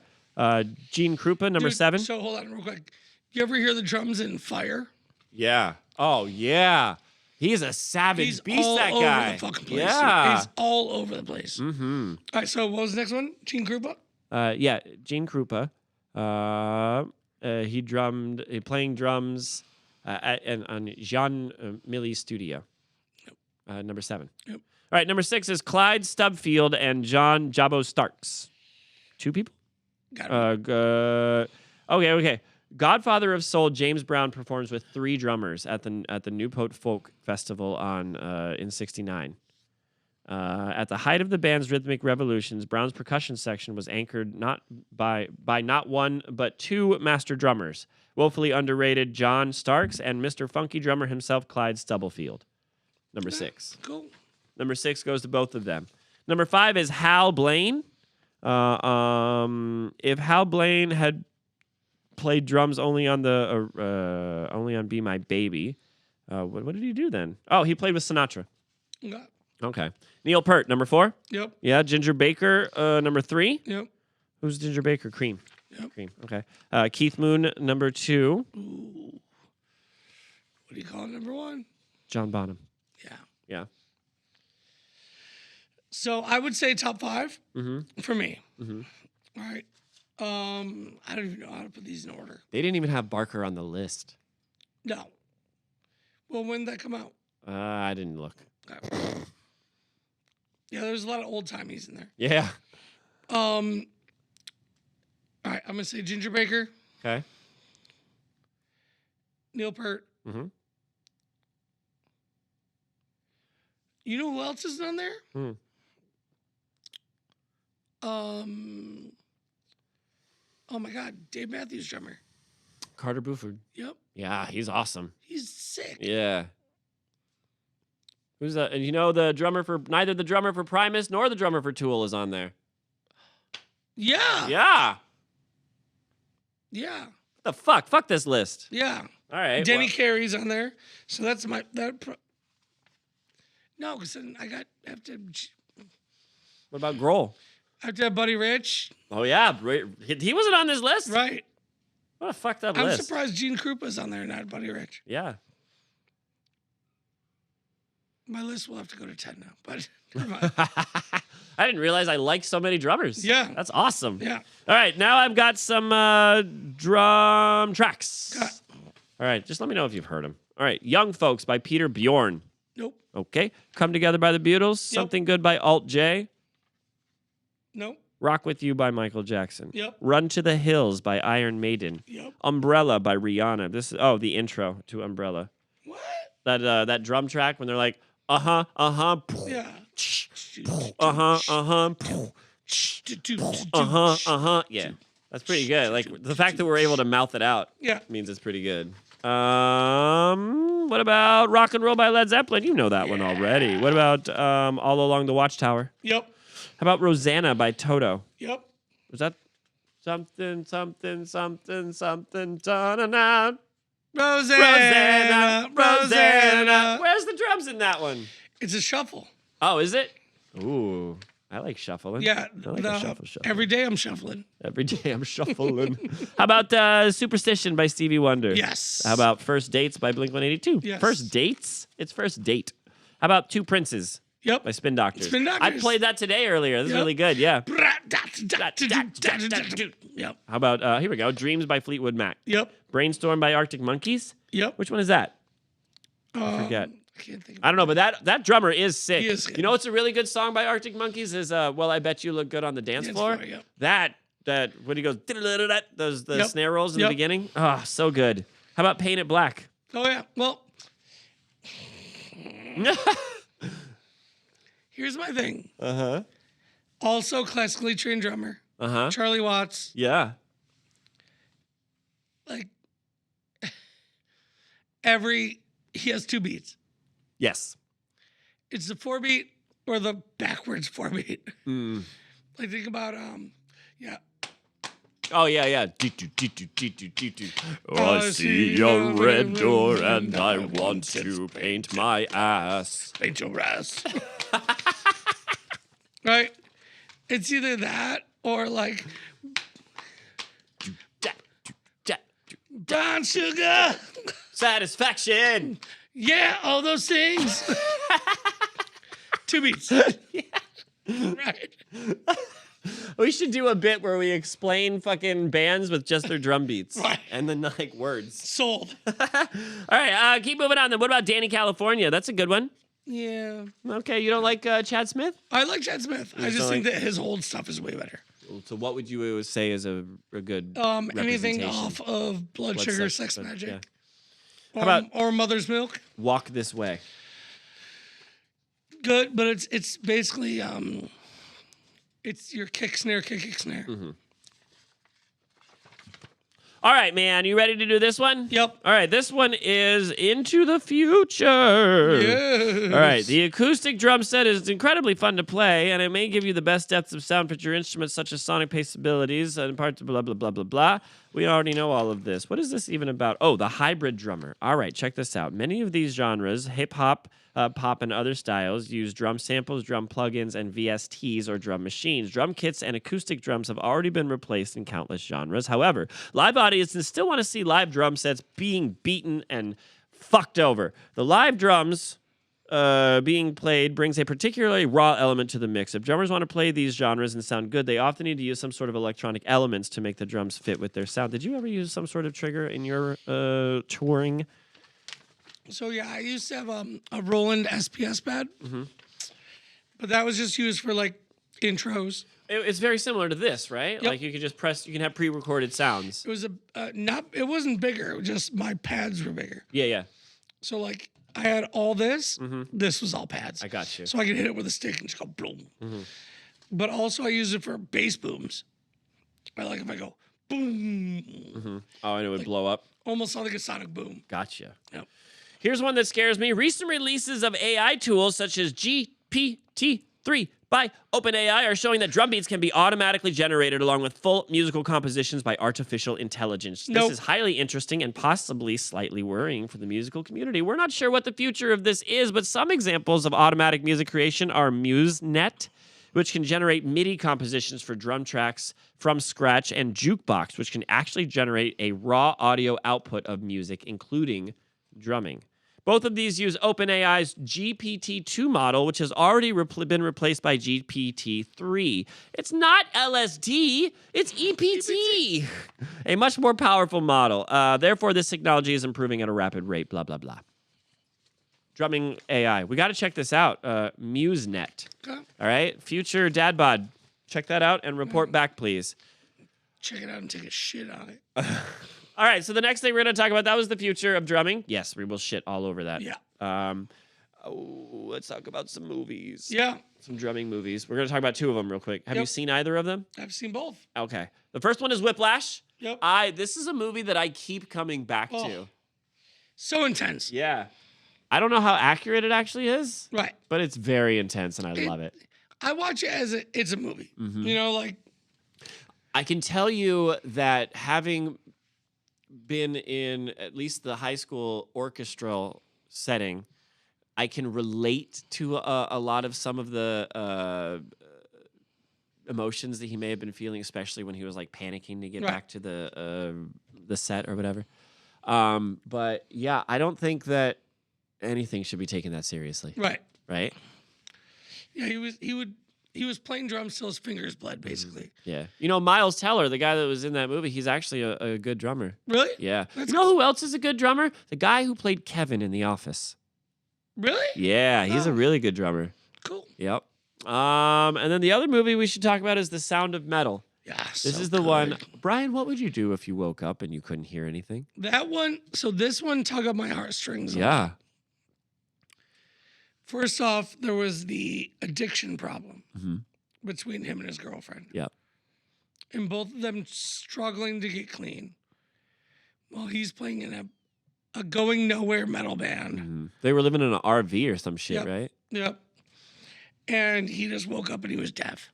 Gene Krupa, number Dude, 7. So hold on real quick. You ever hear the drums in Fire? Yeah. Oh, yeah. He's a savage He's beast, all that over guy. the fucking place. Yeah. He's all over the place. Mm-hmm. All right, so what was the next one? Gene Krupa? Yeah, Gene Krupa. He playing drums on Jean Millie's studio. Number 7. Yep. All right, number 6 is Clyde Stubfield and John Jabbo Starks. 2 people? Got it. Okay. Godfather of Soul James Brown performs with 3 drummers at the Newport Folk Festival in '69. At the height of the band's rhythmic revolutions, Brown's percussion section was anchored not by not one but 2 master drummers, woefully underrated John Starks and Mr. Funky drummer himself, Clyde Stubblefield. Number 6. Cool. Number 6 goes to both of them. Number 5 is Hal Blaine. If Hal Blaine had played drums only on Be My Baby, what did he do then? Oh, he played with Sinatra. Okay. Okay. Neil Peart, number 4. Yep. Yeah. Ginger Baker, number 3. Yep. Who's Ginger Baker? Cream. Yep. Cream. Okay. Keith Moon, number 2. Ooh. What do you call it, number 1? John Bonham. Yeah. Yeah. So I would say top 5 for me. Mm-hmm. All right. I don't even know how to put these in order. They didn't even have Barker on the list. No. Well, when did that come out? I didn't look. Okay. Yeah, there's a lot of old timies in there. Yeah. All right, I'm gonna say Ginger Baker, Okay. Neil Peart. Mm-hmm. You know who else is on there? Hmm. Oh my God, Dave Matthews drummer. Carter Buford. Yep, Yeah, he's awesome. he's sick. Yeah. Who's that? And you know neither the drummer for Primus nor the drummer for Tool is on there. Yeah, Yeah. yeah, What the fuck? Fuck this list. yeah. All right. Denny well- Carey's on there, so that's my no, because then I have to What about Grohl? have Buddy Rich, Oh yeah, he wasn't on this list. right? What a fucked up I'm list. surprised Gene Krupa's on there, not Buddy Rich. Yeah. My list will have to go to 10 now, but never mind. I didn't realize I liked so many drummers. Yeah. That's awesome. Yeah. All right, now I've got some drum tracks. Got it. All right, just let me know if you've heard them. All right, Young Folks by Peter Bjorn. Nope. Okay. Come Together by the Beatles. Something Good by Alt J. Nope. Rock With You by Michael Jackson. Yep. Run to the Hills by Iron Maiden. Yep. Umbrella by Rihanna. This is the intro to Umbrella. What? That drum track when they're like, Yeah. Yeah. That's pretty good. Like the fact that we're able to mouth it out Yeah. means it's pretty good. What about Rock and Roll by Led Zeppelin? You know that one already. What about All Along the Watchtower? Yep. How about Rosanna by Toto? Yep. Was that something, ta-na-na? Rosanna. Where's the drums in that one? It's a shuffle. Oh, is it? Ooh, I like shuffling. Yeah. I like a shuffle. Every day I'm shuffling. Every day I'm shuffling. How about Superstition by Stevie Wonder? Yes. How about First Dates by Blink-182? Yes. First Dates? It's First Date. How about Two Princes Yep. by Spin Doctors? Spin I Doctors. played that today earlier. This is Yep. really good. Yeah. Yep. How about, here we go, Dreams by Fleetwood Mac. Yep. Brainstorm by Arctic Monkeys? Yep. Which one is that? I forget. I can't think of I don't know, but that drummer is sick. He is good. You know what's a really good song by Arctic Monkeys is Well, I Bet You Look Good on the Dance Floor. Yep. That when he goes those the Yep. snare rolls in Yep. the beginning. Oh, so good. How about Paint It Black? Oh, yeah. Well, here's my thing. Uh-huh. Also classically trained drummer. Uh-huh. Charlie Watts. Yeah. Like, he has 2 beats. Yes. It's the 4-beat or the backwards 4-beat. Mm. Like, think about, yeah. Oh, yeah. I see a red door and I want to paint my ass. Paint your ass. Right? It's either that or like brown sugar. Satisfaction. Yeah, all those things. 2 beats. Right. We should do a bit where we explain fucking bands with just their drum beats. Right. And then like words. Sold. All right, keep moving on then. What about Danny California? That's a good one. Yeah. Okay, you don't like Chad Smith? I like Chad Smith. I just think that his old stuff is way better. So what would you say is a good Anything representation? off of Blood Sugar Sex Magic. Yeah. How about- or Mother's Milk? Walk This Way. Good, but it's basically it's your kick snare. Mm-hmm. All right, man. You ready to do this one? Yep. All right, this one is Into the Future. Yes. All right, the acoustic drum set is incredibly fun to play, and it may give you the best depths of sound for your instruments, such as sonic pace abilities and parts of blah, blah, blah, blah, blah. We already know all of this. What is this even about? Oh, the hybrid drummer. All right, check this out. Many of these genres, hip-hop, pop, and other styles, use drum samples, drum plugins, and VSTs or drum machines. Drum kits and acoustic drums have already been replaced in countless genres. However, live audiences still want to see live drum sets being beaten and fucked over. The live drums being played brings a particularly raw element to the mix. If drummers want to play these genres and sound good, they often need to use some sort of electronic elements to make the drums fit with their sound. Did you ever use some sort of trigger in your touring? So yeah, I used to have a Roland SPS pad, but that was just used for like intros. It's very similar to this, right? Yep. Like you could just press, you can have pre-recorded sounds. It was it wasn't bigger. It was just my pads were bigger. Yeah. So like I had all this. This was all pads. I got you. So I could hit it with a stick and just go boom. But also I use it for bass booms. I like if I go boom. Oh, and it would blow up. Almost sound like a sonic boom. Gotcha. Yep. Here's one that scares me. Recent releases of AI tools such as GPT-3 by OpenAI are showing that drum beats can be automatically generated along with full musical compositions by artificial intelligence. Nope. This is highly interesting and possibly slightly worrying for the musical community. We're not sure what the future of this is, but some examples of automatic music creation are MuseNet, which can generate MIDI compositions for drum tracks from scratch, and Jukebox, which can actually generate a raw audio output of music, including drumming. Both of these use OpenAI's GPT-2 model, which has already been replaced by GPT-3. It's not LSD, it's EPT, a much more powerful model. Therefore, this technology is improving at a rapid rate, blah, blah, blah. Drumming AI. We got to check this out. MuseNet. Okay. All right? Future DadBod. Check that out and report back, please. Check it out and take a shit on it. All right, so the next thing we're going to talk about, that was the future of drumming. Yes, we will shit all over that. Yeah. Let's talk about some movies. Yeah. Some drumming movies. We're going to talk about two of them real quick. Have you seen either of them? I've seen both. Okay. The first one is Whiplash. Yep. This is a movie that I keep coming back to. So intense. Yeah. I don't know how accurate it actually is, Right. but it's very intense and I love it. I watch it as it's a movie. You know, like I can tell you that having been in at least the high school orchestral setting, I can relate to a lot of some of the emotions that he may have been feeling, especially when he was like panicking to get back to the set or whatever. But yeah, I don't think that anything should be taken that seriously. right. Right? Yeah, he was playing drums till his fingers bled, basically. Yeah. You know, Miles Teller, the guy that was in that movie, he's actually a good drummer. Really? Yeah. That's you know who else is a good drummer? The guy who played Kevin in The Office. Really? Yeah, he's a really good drummer. Cool. Yep. And then the other movie we should talk about is The Sound of Metal. Yeah. This is the one. Brian, what would you do if you woke up and you couldn't hear anything? That one. So this one tug at my heartstrings. Yeah. First off, there was the addiction problem between him and his girlfriend. Yep. And both of them struggling to get clean while he's playing in a going nowhere metal band. They were living in an RV or some shit, Yep. right? Yep. And he just woke up and he was deaf.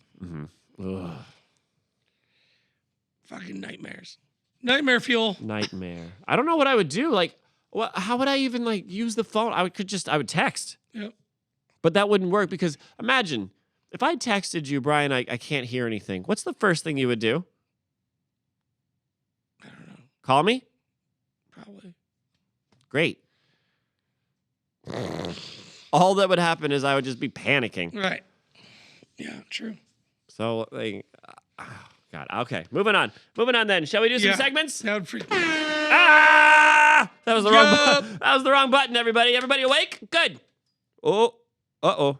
Ugh. Fucking nightmares. Nightmare fuel. Nightmare. I don't know what I would do. Like, how would I even like use the phone? I would text. Yep. But that wouldn't work because imagine if I texted you, Brian, I can't hear anything. What's the first thing you would do? I don't know. Call me? Probably. Great. All that would happen is I would just be panicking. Right. Yeah, true. So, like, God. Okay, moving on. Moving on then. Shall we do some segments? That would freak me. Ah! That was the wrong button. That was the wrong button, everybody. Everybody awake? Good. Oh. Uh-oh.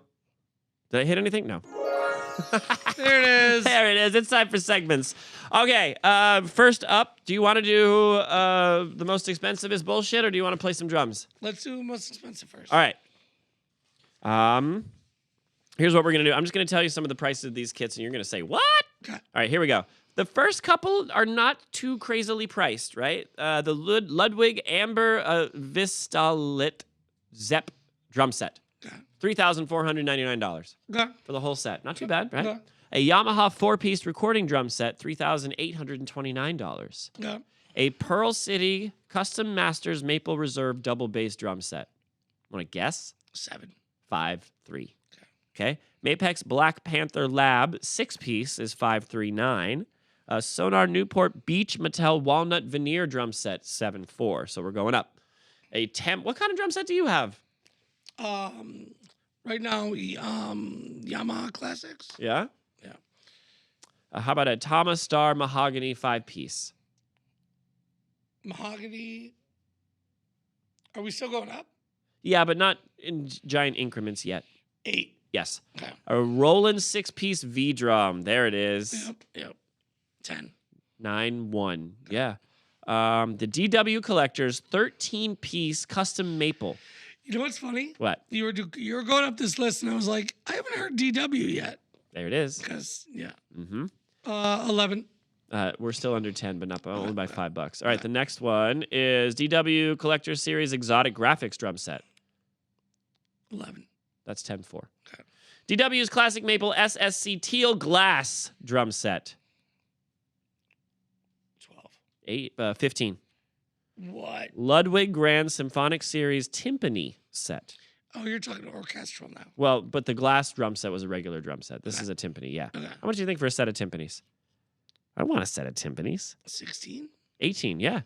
Did I hit anything? No. There it is. There it is. It's time for segments. Okay, first up, do you want to do the most expensive is bullshit, or do you want to play some drums? Let's do most expensive first. All right. Here's what we're going to do. I'm just going to tell you some of the prices of these kits, and you're going to say, what? Okay. All right, here we go. The first couple are not too crazily priced, right? The Ludwig Amber Vistalit Zepp drum set. Okay. $3,499 Okay. for the whole set. Not too bad, right? Okay. A Yamaha 4-piece recording drum set, $3,829. Okay. A Pearl City Custom Masters Maple Reserve double bass drum set. Want to guess? 7. 5.3. Okay. Mapex Black Panther Lab 6-piece is $539. Sonar Newport Beach Mattel Walnut Veneer drum set 7.4. So we're going up. What kind of drum set do you have? Right now, Yamaha Classics. Yeah. Yeah. How about a Thomas Star Mahogany 5-piece? Mahogany. Are we still going up? Yeah, but not in giant increments yet. 8. Yes. Okay. A Roland 6-piece V drum. There it is. Yep. 10. 9.1. Yeah. The DW Collectors 13-piece custom maple. You know what's funny? What? You were going up this list, and I was like, I haven't heard DW yet. There it is. Because, yeah. Mm-hmm. 11. We're still under 10, but not only by $5. All right, the next one is DW Collector Series Exotic Graphics drum set. 11. That's 10.4. Okay. DW's Classic Maple SSC Teal Glass drum set. 12. 15. What? Ludwig Grand Symphonic Series Timpani set. Oh, you're talking orchestral now. Well, but the glass drum set was a regular drum set. This is a timpani, yeah. Okay. How much do you think for a set of timpanis? I want a set of timpanis. 16? 18, yeah.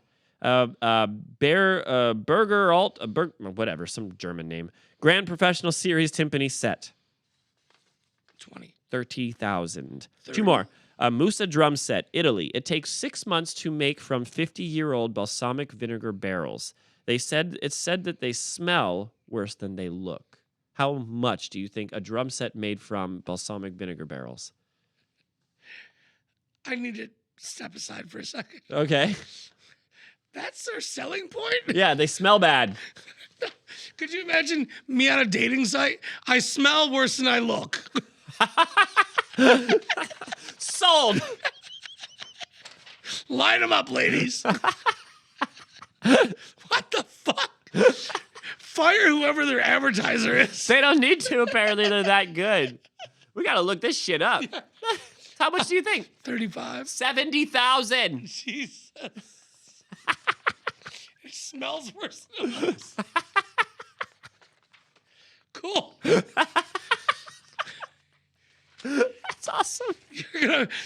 Burger Alt, whatever, some German name. Grand Professional Series Timpani set. 20. 30,000. 30. Two more. Musa drum set, Italy. It takes 6 months to make from 50-year-old balsamic vinegar barrels. It's said that they smell worse than they look. How much do you think a drum set made from balsamic vinegar barrels? I need to step aside for a second. Okay. That's their selling point? Yeah, they smell bad. Could you imagine me on a dating site? I smell worse than I look. Sold. Line them up, ladies. What the fuck? Fire whoever their advertiser is. They don't need to, apparently. They're that good. We got to look this shit up. Yeah. How much do you think? 35. 70,000. Jesus. It smells worse than it looks. Cool. That's awesome.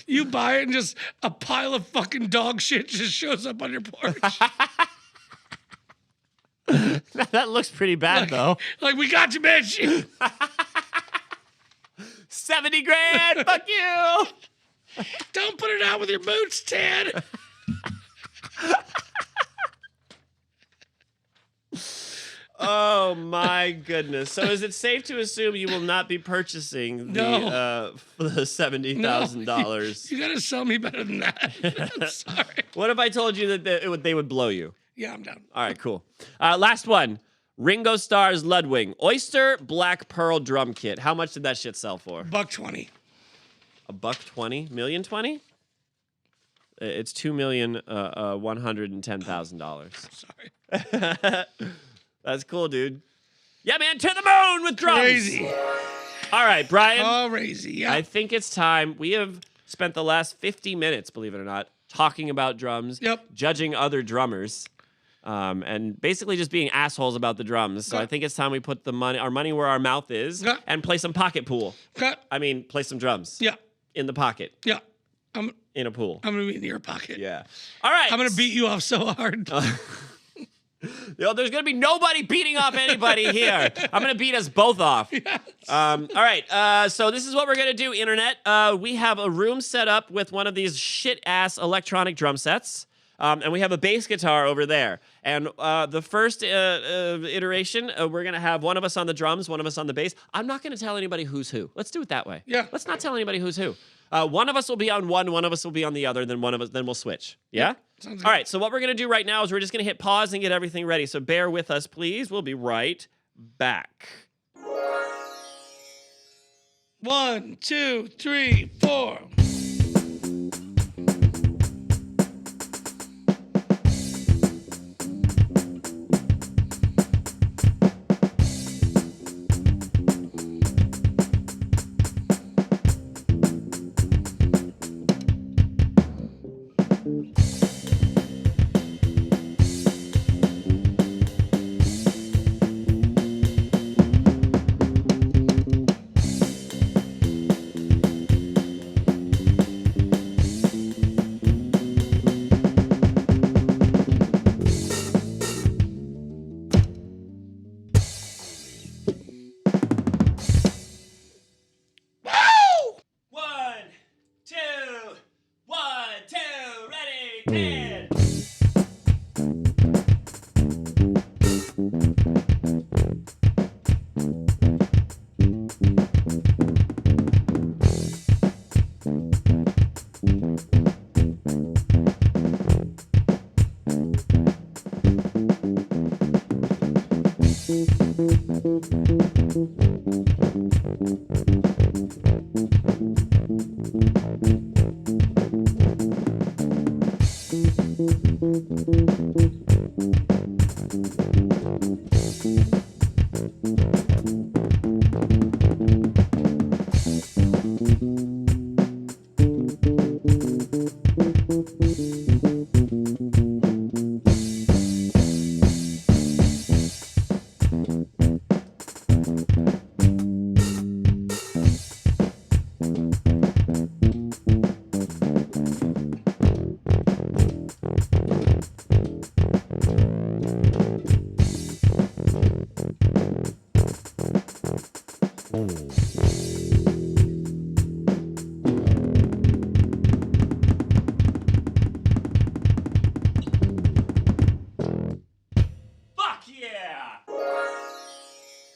You buy it and just a pile of fucking dog shit just shows up on your porch. That looks pretty bad, though. Like, we got you, bitch. 70 grand. Fuck you. Don't put it out with your boots, Ted. Oh my goodness! So is it safe to assume you will not be purchasing the $70,000? You gotta sell me better than that. I'm sorry. What if I told you that they would blow you? Yeah, I'm down. All right, cool. Last one: Ringo Starr's Ludwig Oyster Black Pearl drum kit. How much did that shit sell for? $120. $120? $1,020,000? It's $2,110,000. Sorry. That's cool, dude. Yeah, man, to the moon with drums. Crazy. All right, Brian. Crazy, yeah. I think it's time. We have spent the last 50 minutes, believe it or not, talking about drums, Yep. judging other drummers, and basically just being assholes about the drums. So Okay. I think it's time we put our money where our mouth is Okay. and play some pocket pool. Okay. I mean, play some drums. Yeah. In the pocket. Yeah. I'm In a pool. gonna be in your pocket. Yeah. All right. I'm gonna beat you off so hard. There's gonna be nobody beating off anybody here. I'm gonna beat us both off. Yes. All right. So this is what we're gonna do, internet. We have a room set up with one of these shit-ass electronic drum sets. And we have a bass guitar over there. And the first iteration, we're going to have one of us on the drums, one of us on the bass. I'm not going to tell anybody who's who. Let's do it that way. Yeah. Let's not tell anybody who's who. One of us will be on one of us will be on the other, then then we'll switch. Yeah? Sounds good. All right, so what we're going to do right now is we're just going to hit pause and get everything ready. So bear with us, please. We'll be right back. 1, 2, 3, 4.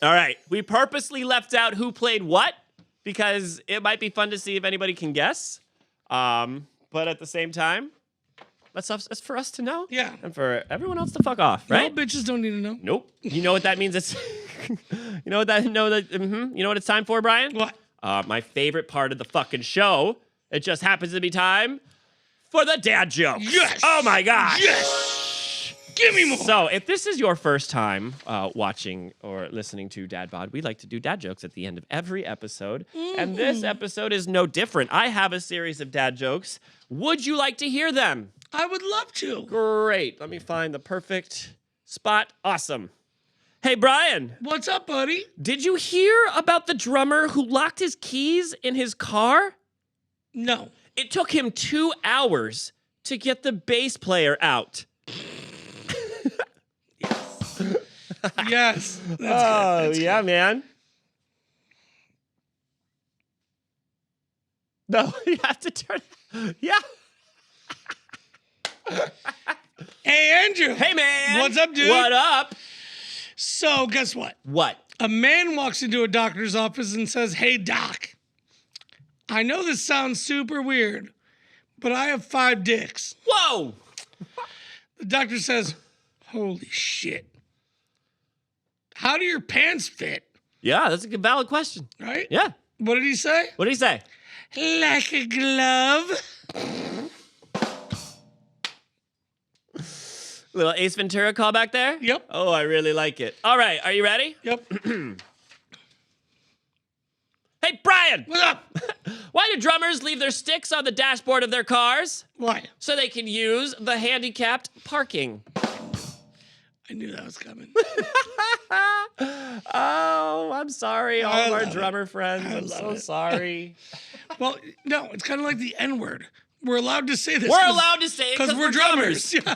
All right, we purposely left out who played what because it might be fun to see if anybody can guess. But at the same time, that's for us to know. Yeah. And for everyone else to fuck off, right? No, bitches don't need to know. Nope. You know what that means? It's you know what you know what it's time for, Brian? What? My favorite part of the fucking show. It just happens to be time for the dad jokes. Yes. Oh my gosh. Yes. Give me more. So, if this is your first time watching or listening to DadBod, we like to do dad jokes at the end of every episode. And this episode is no different. I have a series of dad jokes. Would you like to hear them? I would love to. Great. Let me find the perfect spot. Awesome. Hey, Brian. What's up, buddy? Did you hear about the drummer who locked his keys in his car? No. It took him 2 hours to get the bass player out. Yes. That's good. Oh, That's yeah, good. man. No, you have to turn. Yeah. Hey, Andrew. Hey, man. What's up, dude? What up? So, guess what? What? A man walks into a doctor's office and says, "Hey, doc, I know this sounds super weird, but I have 5 dicks." Whoa. The doctor says, "Holy shit. How do your pants fit?" Yeah, that's a good, valid question. Right? Yeah. What did he say? What did he say? Like a glove. Little Ace Ventura callback there? Yep. Oh, I really like it. All right, are you ready? Yep. Hey, Brian. What up? Why do drummers leave their sticks on the dashboard of their cars? Why? So they can use the handicapped parking. I knew that was coming. Oh, I'm sorry, all of our drummer friends. I'm so sorry. Well, no, it's kind of like the N-word. We're allowed to say this. We're allowed to say it because we're drummers. Yeah.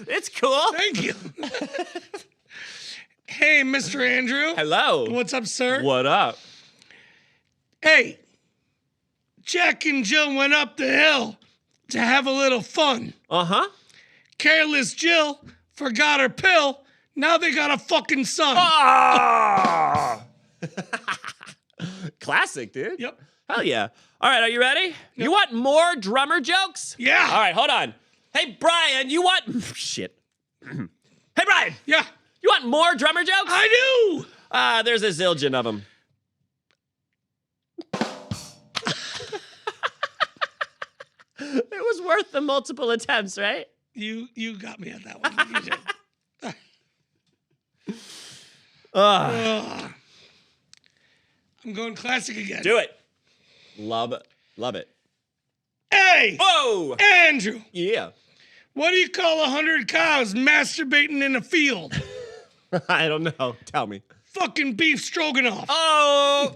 It's cool. Thank you. Hey, Mr. Andrew. Hello. What's up, sir? What up? Hey, Jack and Jill went up the hill to have a little fun. Uh-huh. Careless Jill forgot her pill. Now they got a fucking son. Ah! Classic, dude. Yep. Hell yeah. All right, are you ready? You want more drummer jokes? Yeah. All right, hold on. Hey, Brian, you want... Shit. Hey, Brian. Yeah. You want more drummer jokes? I do. There's a zillion of them. It was worth the multiple attempts, right? You got me at that one. You did. I'm going classic again. Do it. Love it. Hey! Whoa! Andrew, Yeah. what do you call 100 cows masturbating in a field? I don't know. Tell me. Fucking beef stroganoff. Oh!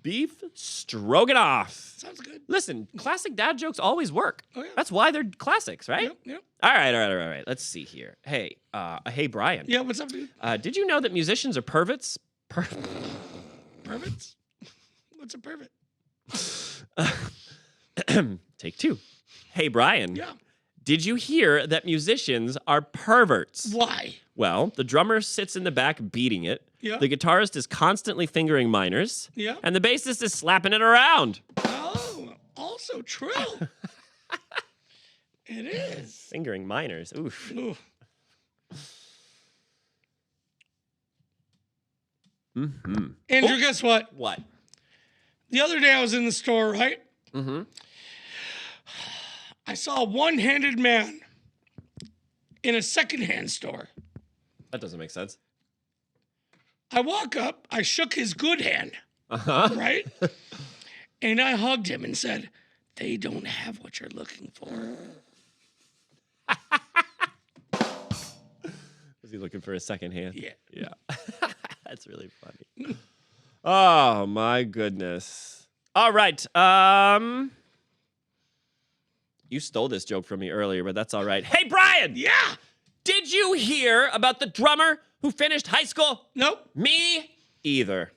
Beef stroganoff. Sounds good. Listen, classic dad jokes always work. Oh, yeah. That's why they're classics, right? Yep. All right. Let's see here. Hey, Brian. Yeah, what's up, dude? Did you know that musicians are perverts? Perverts? What's a pervert? Take two. Hey, Brian. Yeah. Did you hear that musicians are perverts? Why? Well, the drummer sits in the back beating it. Yeah. The guitarist is constantly fingering minors. Yeah. And the bassist is slapping it around. Oh, also true. It is. Fingering minors. Oof. Ooh. Mm-hmm. Andrew, guess what? What? The other day I was in the store, right? Mm-hmm. I saw a one-handed man in a secondhand store. That doesn't make sense. I walk up, I shook his good hand, Uh-huh. right? And I hugged him and said, "They don't have what you're looking for." Was he looking for a second hand? Yeah. Yeah. That's really funny. Oh, my goodness. All right. You stole this joke from me earlier, but that's all right. Hey, Brian! Yeah. Did you hear about the drummer who finished high school? Nope. Me either.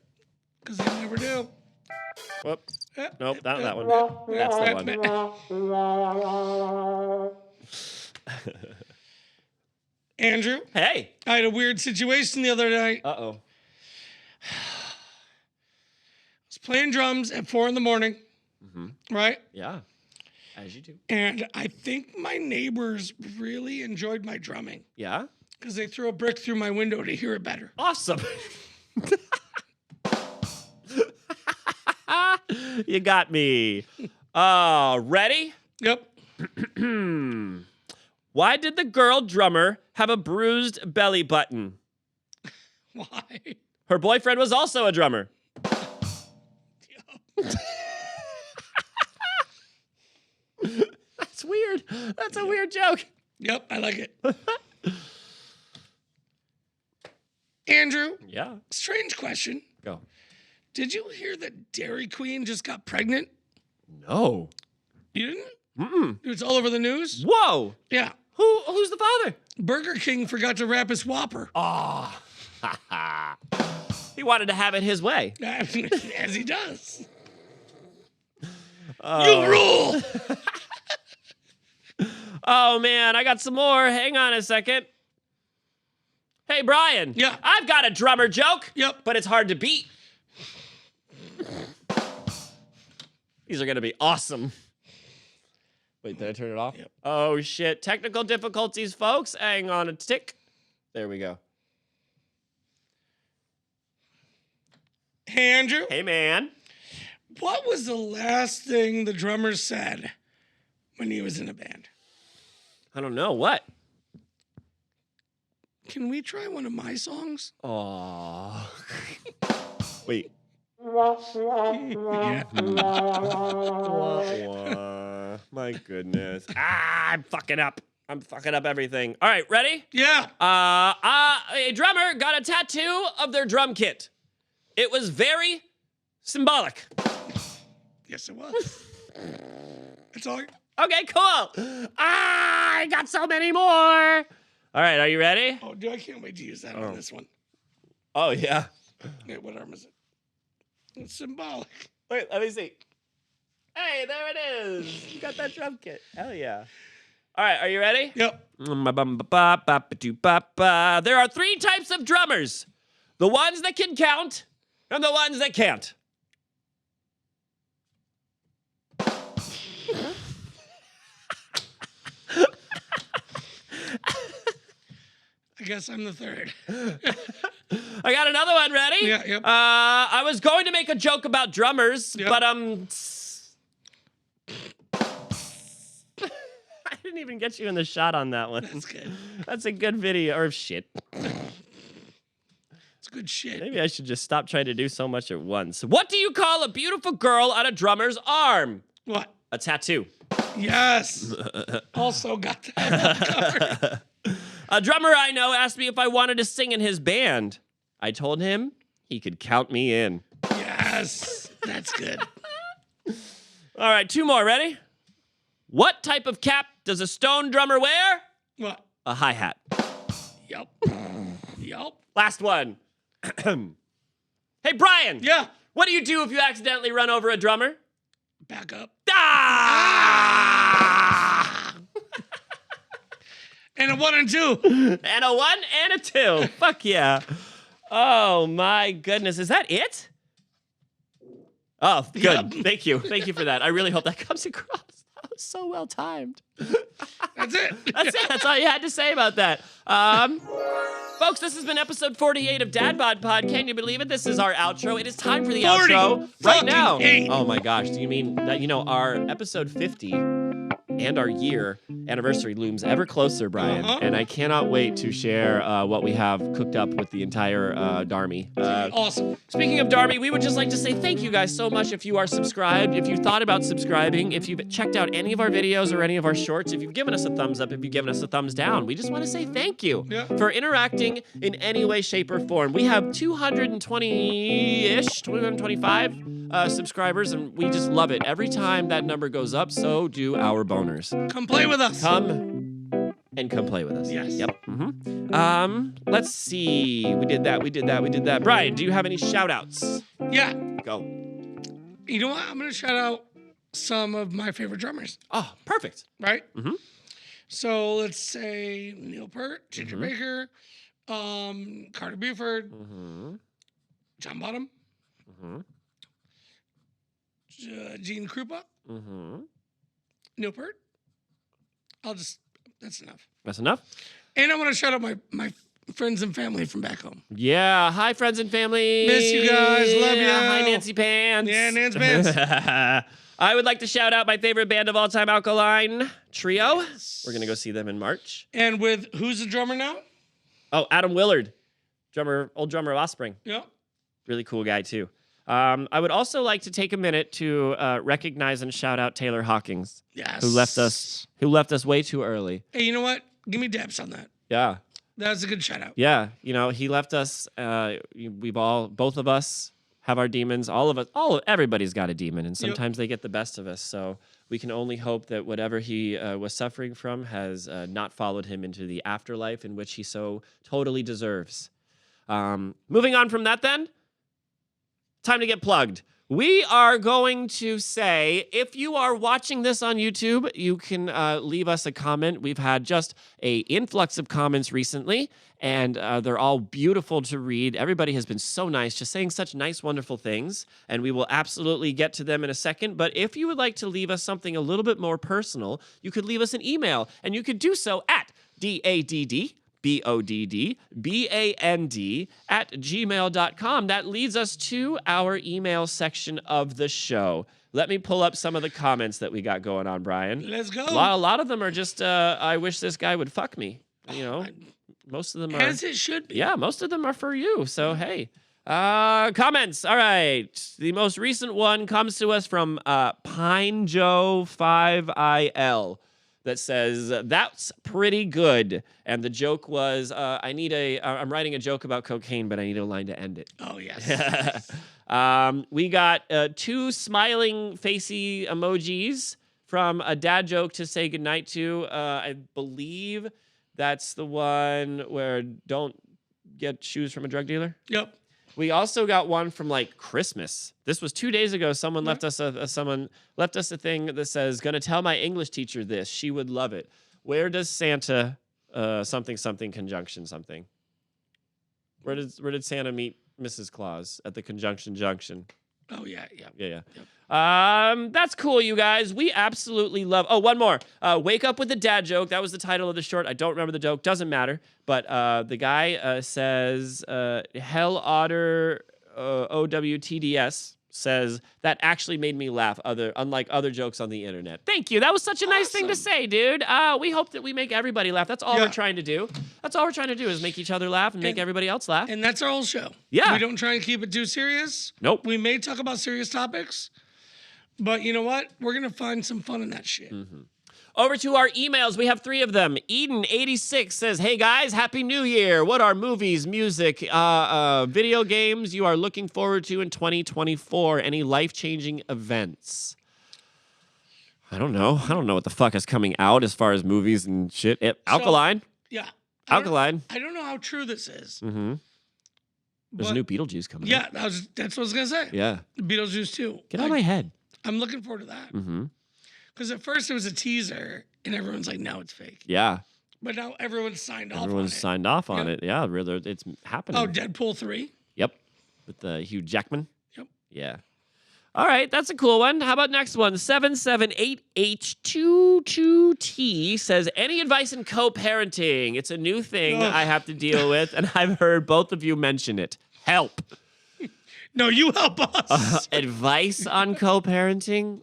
Because I never do. Whoop. Nope, not that one. That's the one. Andrew, Hey. I had a weird situation the other night. Uh-oh. I was playing drums at 4 a.m, Mm-hmm. right? Yeah. As you do. And I think my neighbors really enjoyed my drumming Yeah? because they threw a brick through my window to hear it better. Awesome. You got me. Ready? Yep. Why did the girl drummer have a bruised belly button? Why? Her boyfriend was also a drummer. That's weird. That's a weird joke. Yep, I like it. Andrew, Yeah. strange question. Go. Did you hear that Dairy Queen just got pregnant? No. You didn't? Mm-mm. It's all over the news. Whoa. Yeah. Who's the father? Burger King forgot to wrap his Whopper. Oh. He wanted to have it his way. As he does. Oh. You rule! Oh, man, I got some more. Hang on a second. Hey, Brian. Yeah. I've got a drummer joke. Yep. But it's hard to beat. These are going to be awesome. Wait, did I turn it off? Yep. Oh, shit. Technical difficulties, folks. Hang on a tick. There we go. Hey, Andrew. Hey, man. What was the last thing the drummer said when he was in a band? I don't know. What? Can we try one of my songs? Oh. Wait. Yeah. My goodness. I'm fucking up. I'm fucking up everything. All right, ready? Yeah. A drummer got a tattoo of their drum kit. It was very symbolic. Yes, it was. That's all. Okay, cool. I got so many more. All right, are you ready? Oh, dude, I can't wait to use that on this one. Oh, yeah. Wait, what arm is it? It's symbolic. Wait, let me see. Hey, there it is. You got that drum kit. Hell yeah. All right, are you ready? Yep. There are 3 types of drummers. The ones that can count and the ones that can't. I guess I'm the third. I got another one ready. Yeah, yep. I was going to make a joke about drummers, Yep. but I didn't even get you in the shot on that one. That's good. That's a good video or shit. It's good shit. Maybe I should just stop trying to do so much at once. What do you call a beautiful girl on a drummer's arm? What? A tattoo. Yes. Also got that covered. A drummer I know asked me if I wanted to sing in his band. I told him he could count me in. Yes. That's good. All right, 2 more. Ready? What type of cap does a stone drummer wear? What? A hi-hat. Yup. Yup. Last one. Hey, Brian. Yeah. What do you do if you accidentally run over a drummer? Back up. Ah! And a 1 and 2. And a 1 and a 2. Fuck yeah. Oh, my goodness. Is that it? Oh, good. Yep. Thank you. Thank you for that. I really hope that comes across. That was so well timed. That's it. That's it. That's all you had to say about that. Folks, this has been episode 48 of DadBodPod. Can you believe it? This is our outro. It is time for the outro right now. 48. Oh my gosh. Do you mean that, our episode 50 and our year anniversary looms ever closer, Brian? And I cannot wait to share what we have cooked up with the entire Darmy. Awesome. Speaking of Darby, we would just like to say thank you guys so much if you are subscribed, if you thought about subscribing, if you've checked out any of our videos or any of our shorts, if you've given us a thumbs up, if you've given us a thumbs down. We just want to say thank you for interacting in any way, shape, or form. We have 220-ish, 225 subscribers, and we just love it. Every time that number goes up, so do our boners. Come play with us. Come play with us. Yes. Yep. Let's see. We did that. Brian, do you have any shout outs? Yeah. Go. You know what? I'm going to shout out some of my favorite drummers. Oh, perfect. Right? So let's say Neil Peart, Ginger Baker, Carter Buford, John Bottom, Gene Krupa, Neil Peart. That's enough. That's enough? And I want to shout out my friends and family from back home. Yeah. Hi, friends and family. Miss you guys. Love you. Hi, Nancy Pants. Yeah, Nancy Pants. I would like to shout out my favorite band of all time, Alkaline Trio. We're going to go see them in March. And with who's the drummer now? Oh, Adam Willard, old drummer of Offspring. Yep. Really cool guy, too. I would also like to take a minute to recognize and shout out Taylor Hawkins. Yes. Who left us way too early. Hey, you know what? Give me daps on that. Yeah. That was a good shout out. Yeah. He left us. Both of us have our demons. Everybody's got a demon, and sometimes they get the best of us. So we can only hope that whatever he was suffering from has not followed him into the afterlife in which he so totally deserves. Moving on from that, then. Time to get plugged. We are going to say, if you are watching this on YouTube, you can leave us a comment. We've had just an influx of comments recently, and they're all beautiful to read. Everybody has been so nice, just saying such nice, wonderful things, and we will absolutely get to them in a second. But if you would like to leave us something a little bit more personal, you could leave us an email, and you could do so at DadBodPod@gmail.com. That leads us to our email section of the show. Let me pull up some of the comments that we got going on, Brian. Let's go. A lot of them are just, I wish this guy would fuck me. Most of them are. As it should be. Yeah, most of them are for you. So, hey. Comments. All right. The most recent one comes to us from Pine Joe 5IL that says, that's pretty good. And the joke was, I'm writing a joke about cocaine, but I need a line to end it. Oh, yes. We got 2 smiling facey emojis from a dad joke to say goodnight to. I believe that's the one where don't get shoes from a drug dealer. Yep. We also got one from like Christmas. This was 2 days ago. Someone left us a thing that says, "Gonna tell my English teacher this. She would love it." Where does Santa something conjunction something? Where did Santa meet Mrs. Claus? At the conjunction junction. Oh yeah. Yeah. That's cool, you guys. We absolutely love. Oh, one more. Wake up with the dad joke. That was the title of the short. I don't remember the joke. Doesn't matter. But the guy says, Hell Otter OWTDS says that actually made me laugh. Unlike other jokes on the internet. Thank you. That was such a nice thing to say, dude. We hope that we make everybody laugh. That's all we're trying to do. That's all we're trying to do is make each other laugh and make everybody else laugh. And that's our whole show. Yeah. We don't try and keep it too serious. Nope. We may talk about serious topics, but you know what? We're gonna find some fun in that shit. Mm-hmm. Over to our emails. We have 3 of them. Eden86 says, "Hey guys, Happy New Year. What are movies, music, video games you are looking forward to in 2024? Any life-changing events?" I don't know. I don't know what the fuck is coming out as far as movies and shit. Alkaline. Yeah. Alkaline. I don't know how true this is. Mm-hmm. There's a new Beetlejuice coming out. Yeah, that's what I was gonna say. Yeah. Beetlejuice 2. Get out of my head. I'm looking forward to that. Mm-hmm. Because at first it was a teaser, and everyone's like, "No, it's fake." Yeah. But now everyone's signed off. Everyone's signed off on it. Yeah, really, it's happening. Oh, Deadpool 3. Yep. With Hugh Jackman. Yep. Yeah. All right, that's a cool one. How about next one? 778H22T says, "Any advice in co-parenting? It's a new thing I have to deal with, and I've heard both of you mention it. Help." No, you help us. Advice on co-parenting?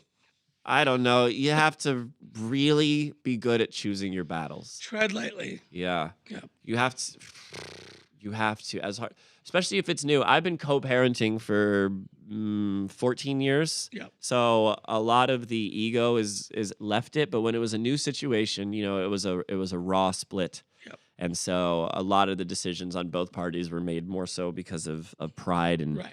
I don't know. You have to really be good at choosing your battles. Tread lightly. Yeah. Yep. You have to, as hard, especially if it's new. I've been co-parenting for 14 years. Yep. So a lot of the ego is left it, but when it was a new situation, it was a raw split. Yep. And so a lot of the decisions on both parties were made more so because of pride and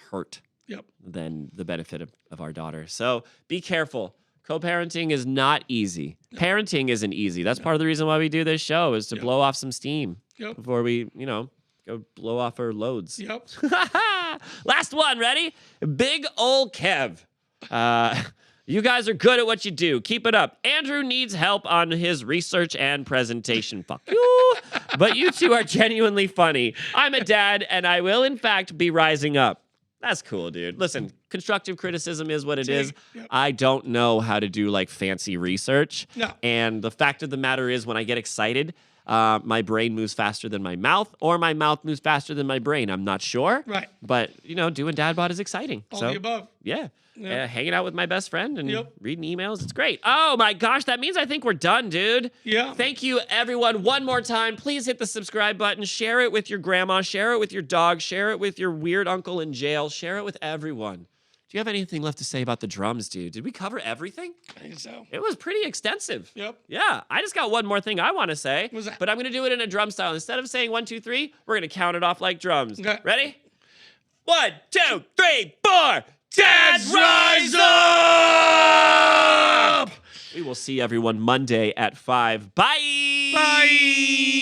hurt. Yep. Than the benefit of our daughter. So be careful. Co-parenting is not easy. No. Parenting isn't easy. That's part of the reason why we do this show is to blow off some steam before we, go blow off our loads. Yep. Last one. Ready? Big ol' Kev. You guys are good at what you do. Keep it up. Andrew needs help on his research and presentation. Fuck you. But you two are genuinely funny. I'm a dad, and I will, in fact, be rising up. That's cool, dude. Listen, constructive criticism is what it is. Yep. I don't know how to do fancy research. No. And the fact of the matter is when I get excited, my brain moves faster than my mouth or my mouth moves faster than my brain. I'm not sure. Right. But, doing DadBod is exciting. All the above. Yeah. Yep. Hanging out with my best friend and reading emails. It's great. Oh, my gosh. That means I think we're done, dude. Yeah. Thank you, everyone. One more time. Please hit the subscribe button. Share it with your grandma. Share it with your dog. Share it with your weird uncle in jail. Share it with everyone. Do you have anything left to say about the drums, dude? Did we cover everything? I think so. It was pretty extensive. Yep. Yeah. I just got one more thing I want to say. What's that? But I'm going to do it in a drum style. Instead of saying 1, 2, 3, we're going to count it off like drums. Okay. Ready? 1, 2, 3, 4. Dads rise up! We will see everyone Monday at 5. Bye! Bye!